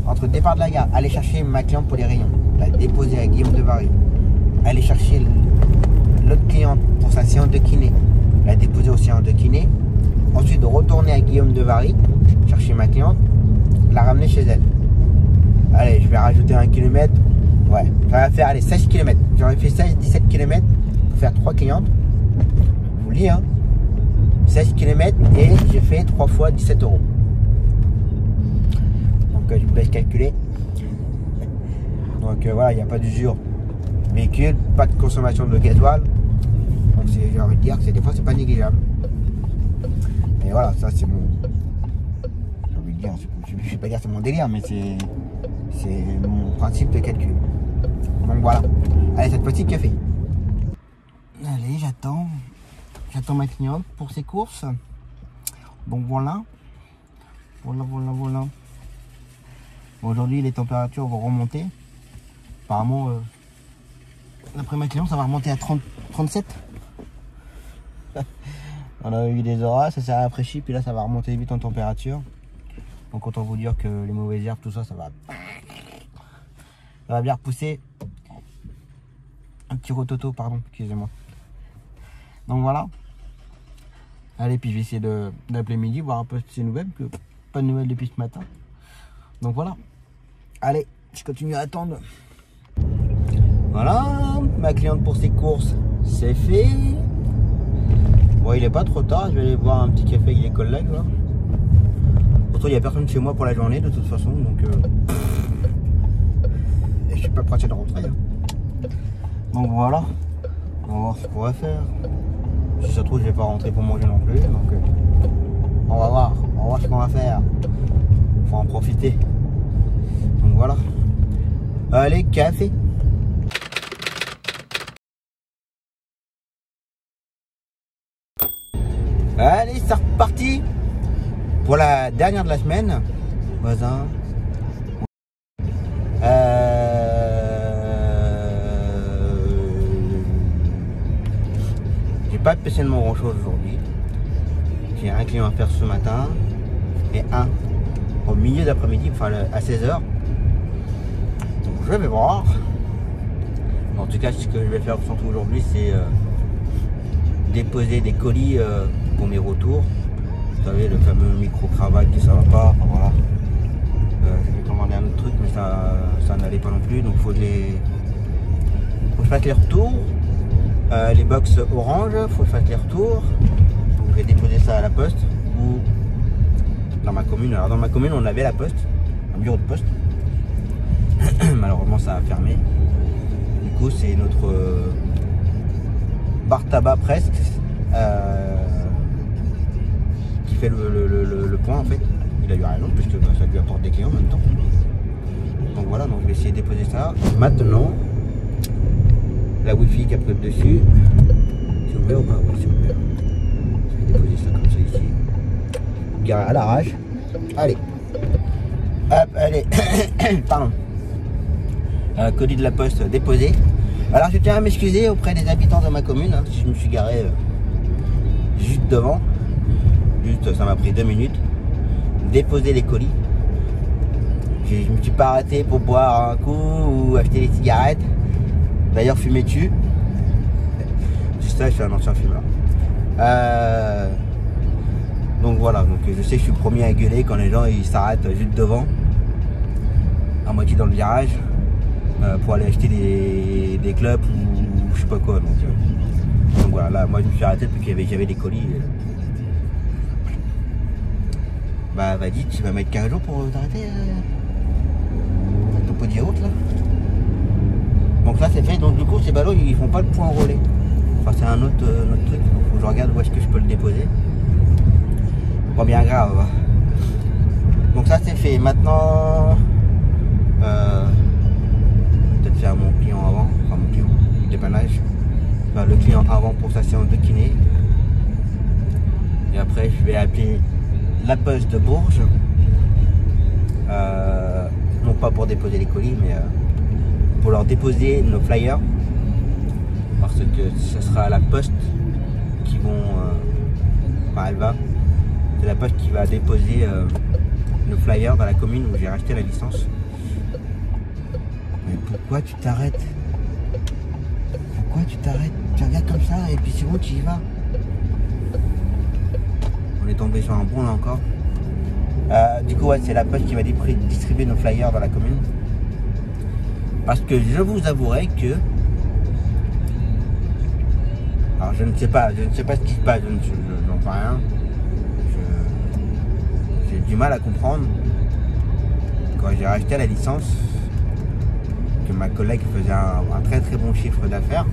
Entre départ de la gare, aller chercher ma cliente pour les rayons, la déposer à Guillaume de Varry, aller chercher l'autre cliente pour sa séance de kiné, la déposer aux séances de kiné, ensuite de retourner à Guillaume de Varry, chercher ma cliente, la ramener chez elle. Allez, je vais rajouter 1 km. Ouais, ça va faire allez, 16 km. J'aurais fait 16-17 km pour faire 3 clientes. Je vous le dis, hein. 16 km et j'ai fait 3 fois 17 €. Donc je vous laisse calculer. Donc voilà, il n'y a pas d'usure véhicule, pas de consommation de gasoil. Donc j'ai envie de dire que des fois c'est pas négligeable. Et voilà, ça c'est mon. J'ai envie de dire, je vais pas dire c'est mon délire, mais c'est mon principe de calcul. Donc voilà. Allez, cette fois-ci café. Allez, j'attends ma cliente pour ses courses. Donc voilà. Voilà. Aujourd'hui, les températures vont remonter. Apparemment, d'après ma cliente, ça va remonter à 37. On a eu des orages, ça s'est rafraîchi, puis là, ça va remonter vite en température. Donc, autant vous dire que les mauvaises herbes, tout ça, ça va bien repousser. Un petit rototo, pardon, excusez-moi. Donc voilà. Allez, puis je vais essayer d'appeler midi, voir un peu ses nouvelles, que pas de nouvelles depuis ce matin. Donc voilà. Allez, je continue à attendre. Voilà, ma cliente pour ses courses, c'est fait. Bon, il est pas trop tard, je vais aller boire un petit café avec les collègues là. Pourtant, il n'y a personne chez moi pour la journée de toute façon, donc et je suis pas pressé de rentrer. Hein. Donc voilà, on va voir ce qu'on va faire. Si ça se trouve, je vais pas rentrer pour manger non plus, donc on va voir ce qu'on va faire. Faut en profiter. Donc voilà. Allez, café. Allez, c'est reparti pour la dernière de la semaine. Voisin. J'ai pas spécialement grand chose aujourd'hui. J'ai un client à faire ce matin et un au milieu d'après-midi, enfin à 16 h. Donc je vais voir. En tout cas, ce que je vais faire surtout aujourd'hui, c'est déposer des colis pour mes retours. Vous savez, le fameux micro-cravate qui ça va pas. Enfin, voilà. J'ai commandé un autre truc, mais ça n'allait pas non plus. Donc faut que je fasse les retours. Les box orange, faut que je fasse les retours. Donc, je vais déposer ça à la poste ou dans ma commune. Alors dans ma commune, on avait la poste, un bureau de poste. Malheureusement, ça a fermé. Du coup, c'est notre bar tabac presque qui fait le point en fait. Il a eu raison puisque ça lui apporte des clients en même temps. Donc voilà, donc je vais essayer de déposer ça. Maintenant, la wifi qui a pris dessus. C'est ouvert ou pas? Oui, c'est ouvert. Je vais déposer ça comme ça ici. Garé à l'arrache. Allez. Hop, allez. Pardon. Colis de la poste déposé. Alors je tiens à m'excuser auprès des habitants de ma commune, hein, si je me suis garé juste devant. Juste, ça m'a pris 2 minutes. Déposer les colis. Je me suis pas arrêté pour boire un coup ou acheter des cigarettes. D'ailleurs, fumer dessus. C'est ça, je suis un ancien fumeur. Donc voilà, donc je sais que je suis le premier à gueuler quand les gens ils s'arrêtent juste devant, à moitié dans le virage, pour aller acheter des clubs ou je sais pas quoi. Donc voilà, là moi je me suis arrêté depuis qu'il y avait des colis. Bah vas-y, tu vas mettre 15 jours pour t'arrêter ton pot de yaourt là. Donc là c'est fait, donc du coup ces ballots ils font pas le point relais. Enfin c'est un autre truc, faut que je regarde où est-ce que je peux le déposer. Pas bien grave. Donc ça c'est fait. Maintenant peut-être faire mon client avant, enfin mon client, le dépannage. Enfin, le client avant pour sa séance de kiné. Et après je vais appeler la poste de Bourges. Non pas pour déposer les colis, mais pour leur déposer nos flyers. Parce que ce sera à la poste qui vont. Enfin elle va. C'est la poste qui va déposer le flyer dans la commune où j'ai racheté la licence. Mais pourquoi tu t'arrêtes? Pourquoi tu t'arrêtes? Tu regardes comme ça et puis c'est bon, tu y vas. On est tombé sur un bon là encore. Du coup, ouais, c'est la poste qui va distribuer nos flyers dans la commune. Parce que je vous avouerai que... Alors je ne sais pas ce qui se passe, j'en sais rien. J'ai du mal à comprendre. Quand j'ai racheté la licence, que ma collègue faisait un très très bon chiffre d'affaires.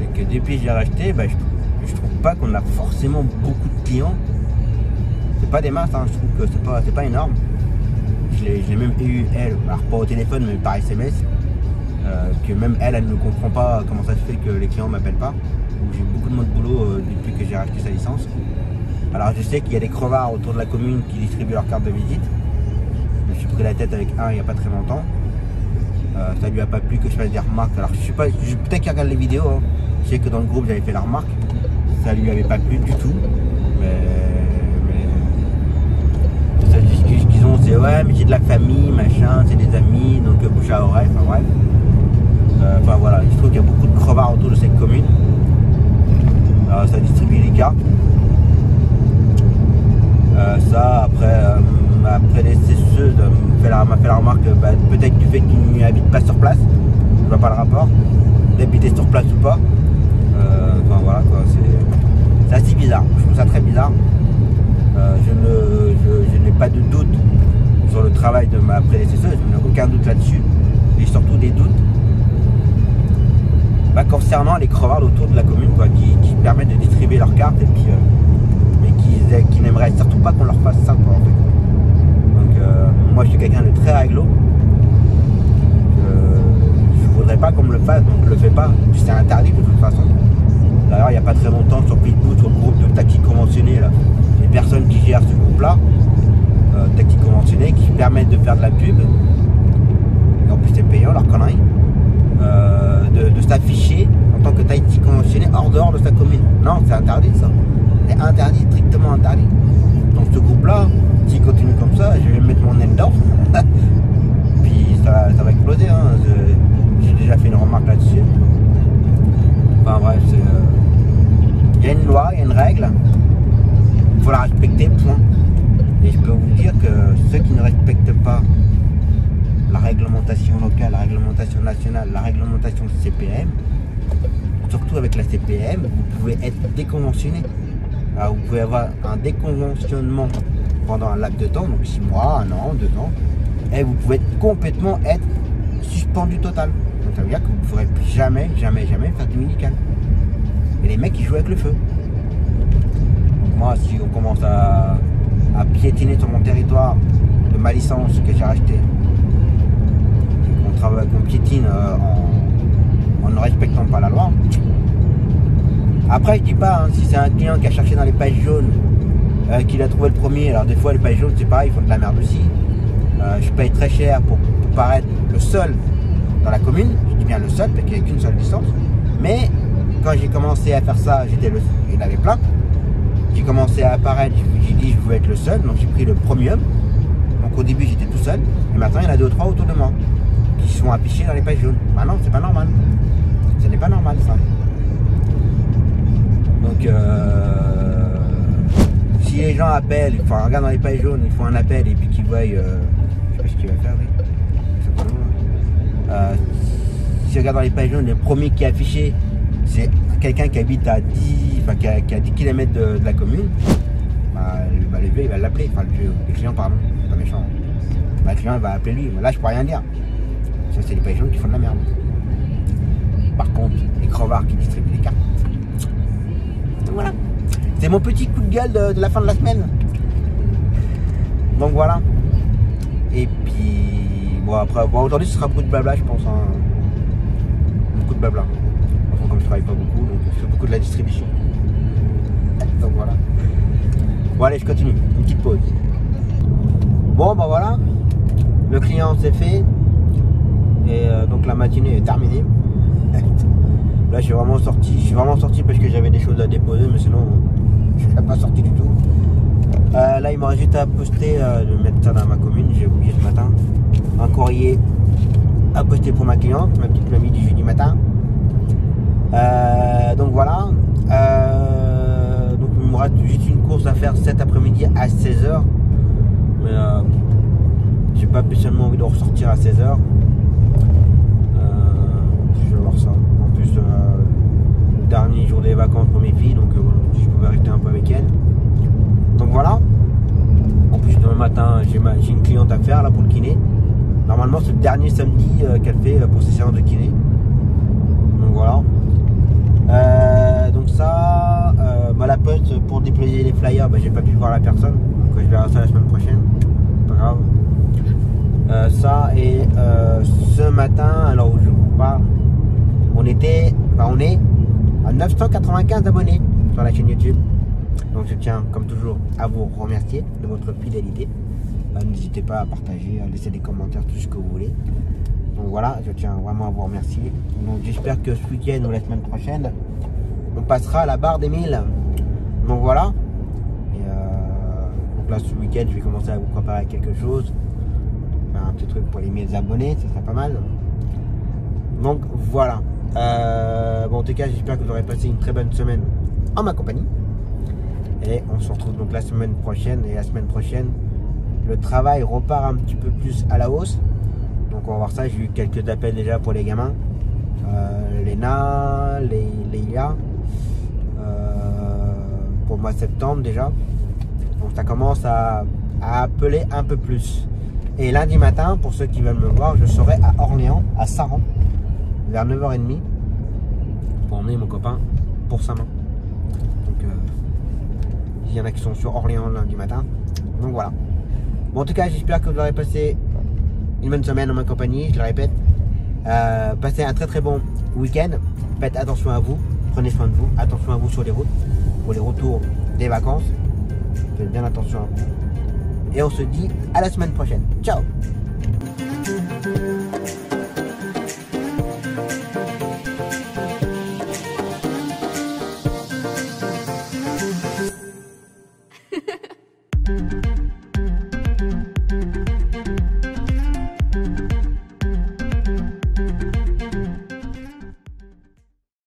Et que depuis que j'ai racheté, bah, je trouve pas qu'on a forcément beaucoup de clients. C'est pas des masses, hein, je trouve que c'est pas énorme. J'ai même eu elle, alors pas au téléphone mais par SMS, que même elle ne comprend pas comment ça se fait que les clients m'appellent pas. J'ai beaucoup de boulot depuis que j'ai racheté sa licence. Alors je sais qu'il y a des crevards autour de la commune qui distribuent leur carte de visite. Je me suis pris la tête avec un il n'y a pas très longtemps. Ça lui a pas plu que je fasse des remarques. Alors je sais pas, peut-être qu'il regarde les vidéos. Hein. Je sais que dans le groupe j'avais fait la remarque. Ça lui avait pas plu du tout. Mais ça discute qu'ils ont, c'est ouais mais j'ai de la famille, machin, c'est des amis, donc bouche à oreille, enfin bref. Enfin voilà, je trouve qu'il y a beaucoup de crevards autour de cette commune. Ça distribue les cartes. Ça après les CSE m'a fait la remarque peut-être du fait qu'ils n'habitent pas sur place. Je vois pas le rapport d'habiter sur place ou pas. Enfin voilà quoi, c'est assez bizarre, je trouve ça très bizarre. Je n'ai pas de doute sur le travail de ma prédécesseuse, je n'ai aucun doute là-dessus, et surtout des doutes concernant les crevards autour de la commune quoi, qui permettent de distribuer leurs cartes et puis mais qui n'aimeraient surtout pas qu'on leur fasse ça quoi, en fait. Donc moi je suis quelqu'un de très réglo, je voudrais pas qu'on me le fasse, donc je le fais pas, c'est interdit de toute façon. D'ailleurs il n'y a pas très longtemps sur Facebook, sur le groupe de taxi conventionné là, les personnes qui gèrent ce groupe là, taxi conventionné, qui permettent de faire de la pub, et en plus c'est payant leur connerie, de s'afficher en tant que taxi conventionné hors dehors de sa commune. Non, c'est interdit ça, c'est interdit, strictement interdit. Donc ce groupe là, s'il continue comme ça, je vais mettre mon nez dedans, puis ça va exploser, hein. J'ai déjà fait une remarque là-dessus. Enfin bref, il y a une loi, il y a une règle, il faut la respecter, point. Et je peux vous dire que ceux qui ne respectent pas la réglementation locale, la réglementation nationale, la réglementation CPM, surtout avec la CPM, vous pouvez être déconventionné. Alors, vous pouvez avoir un déconventionnement pendant un laps de temps, donc 6 mois, 1 an, 2 ans, et vous pouvez complètement être suspendu total. Donc ça veut dire que vous ne pourrez plus jamais faire du médical. Et les mecs ils jouent avec le feu. Donc moi si on commence à piétiner sur mon territoire de ma licence que j'ai racheté, qu'on piétine en ne respectant pas la loi. Après je dis pas, hein, si c'est un client qui a cherché dans les pages jaunes, qu'il a trouvé le premier, alors des fois les pages jaunes c'est pareil, ils font de la merde aussi. Je paye très cher pour paraître le seul dans la commune, je dis bien le seul parce qu'il n'y a qu'une seule licence. Mais quand j'ai commencé à faire ça, il y en avait plein. J'ai commencé à apparaître, j'ai dit je voulais être le seul, donc j'ai pris le premium. Donc au début j'étais tout seul, et maintenant il y en a 2 ou 3 autour de moi qui sont affichés dans les pages jaunes. Bah non, c'est pas normal. Ce n'est pas normal ça. Donc si les gens appellent, enfin regardent dans les pages jaunes, ils font un appel et puis qu'ils voient, je sais pas ce qu'il va faire, oui. Si on regarde dans les pages jaunes, le premier qui est affiché, c'est quelqu'un qui habite à 10, enfin, qui a 10 km de la commune. Le vieux il va l'appeler, enfin le client pardon, c'est pas méchant. Le client il va appeler lui, là je peux rien dire. Ça c'est les pages jaunes qui font de la merde. Par contre, les crevards qui distribuent les cartes. Donc voilà. C'est mon petit coup de gueule de la fin de la semaine. Donc voilà. Et puis bon après, bon, aujourd'hui ce sera beaucoup de blabla je pense, hein. Beaucoup de blabla. Enfin, comme je travaille pas beaucoup, donc je fais beaucoup de la distribution. Donc voilà. Bon allez je continue, une petite pause. Bon bah voilà. Le client c'est fait. Et donc la matinée est terminée. Là, je suis vraiment sorti parce que j'avais des choses à déposer, mais sinon, je ne serais pas sorti du tout. Là, il me reste juste à poster, de mettre ça dans ma commune. J'ai oublié ce matin. Un courrier à poster pour ma cliente, ma petite mamie du jeudi matin. Donc voilà. Donc il me reste juste une course à faire cet après-midi à 16h. Mais j'ai pas spécialement envie de ressortir à 16h. Je vais voir ça. En plus, le dernier jour des vacances pour mes filles, donc voilà, je pouvais rester un peu avec elles. Donc voilà. En plus, demain matin, j'ai une cliente à faire là pour le kiné. Normalement, c'est le dernier samedi qu'elle fait pour ses séances de kiné. Donc voilà. Donc ça, la poste pour déployer les flyers, j'ai pas pu voir la personne. Donc je verrai ça la semaine prochaine. Pas grave. Ça et ce matin, alors où je vous parle, on est à 995 abonnés sur la chaîne YouTube. Donc je tiens comme toujours à vous remercier de votre fidélité. N'hésitez pas à partager, à laisser des commentaires, tout ce que vous voulez. Donc voilà, je tiens vraiment à vous remercier. Donc j'espère que ce week-end ou la semaine prochaine, on passera à la barre des 1000. Donc voilà. Et donc là ce week-end, je vais commencer à vous préparer quelque chose. Un petit truc pour les 1000 abonnés, ça serait pas mal. Donc voilà. En tout cas, j'espère que vous aurez passé une très bonne semaine en ma compagnie. Et on se retrouve donc la semaine prochaine. Et la semaine prochaine, le travail repart un petit peu plus à la hausse. Donc on va voir ça. J'ai eu quelques appels déjà pour les gamins. Léna, Léa. Pour le mois de septembre déjà. Donc ça commence à appeler un peu plus. Et lundi matin, pour ceux qui veulent me voir, je serai à Orléans, à Saran, vers 9h30, pour emmener mon copain pour Saint-Main. Donc, il y en a qui sont sur Orléans lundi matin. Donc voilà. Bon, en tout cas, j'espère que vous aurez passé une bonne semaine en ma compagnie, je le répète. Passez un très très bon week-end. Faites attention à vous, prenez soin de vous, attention à vous sur les routes, pour les retours des vacances. Faites bien attention à vous. Et on se dit à la semaine prochaine. Ciao!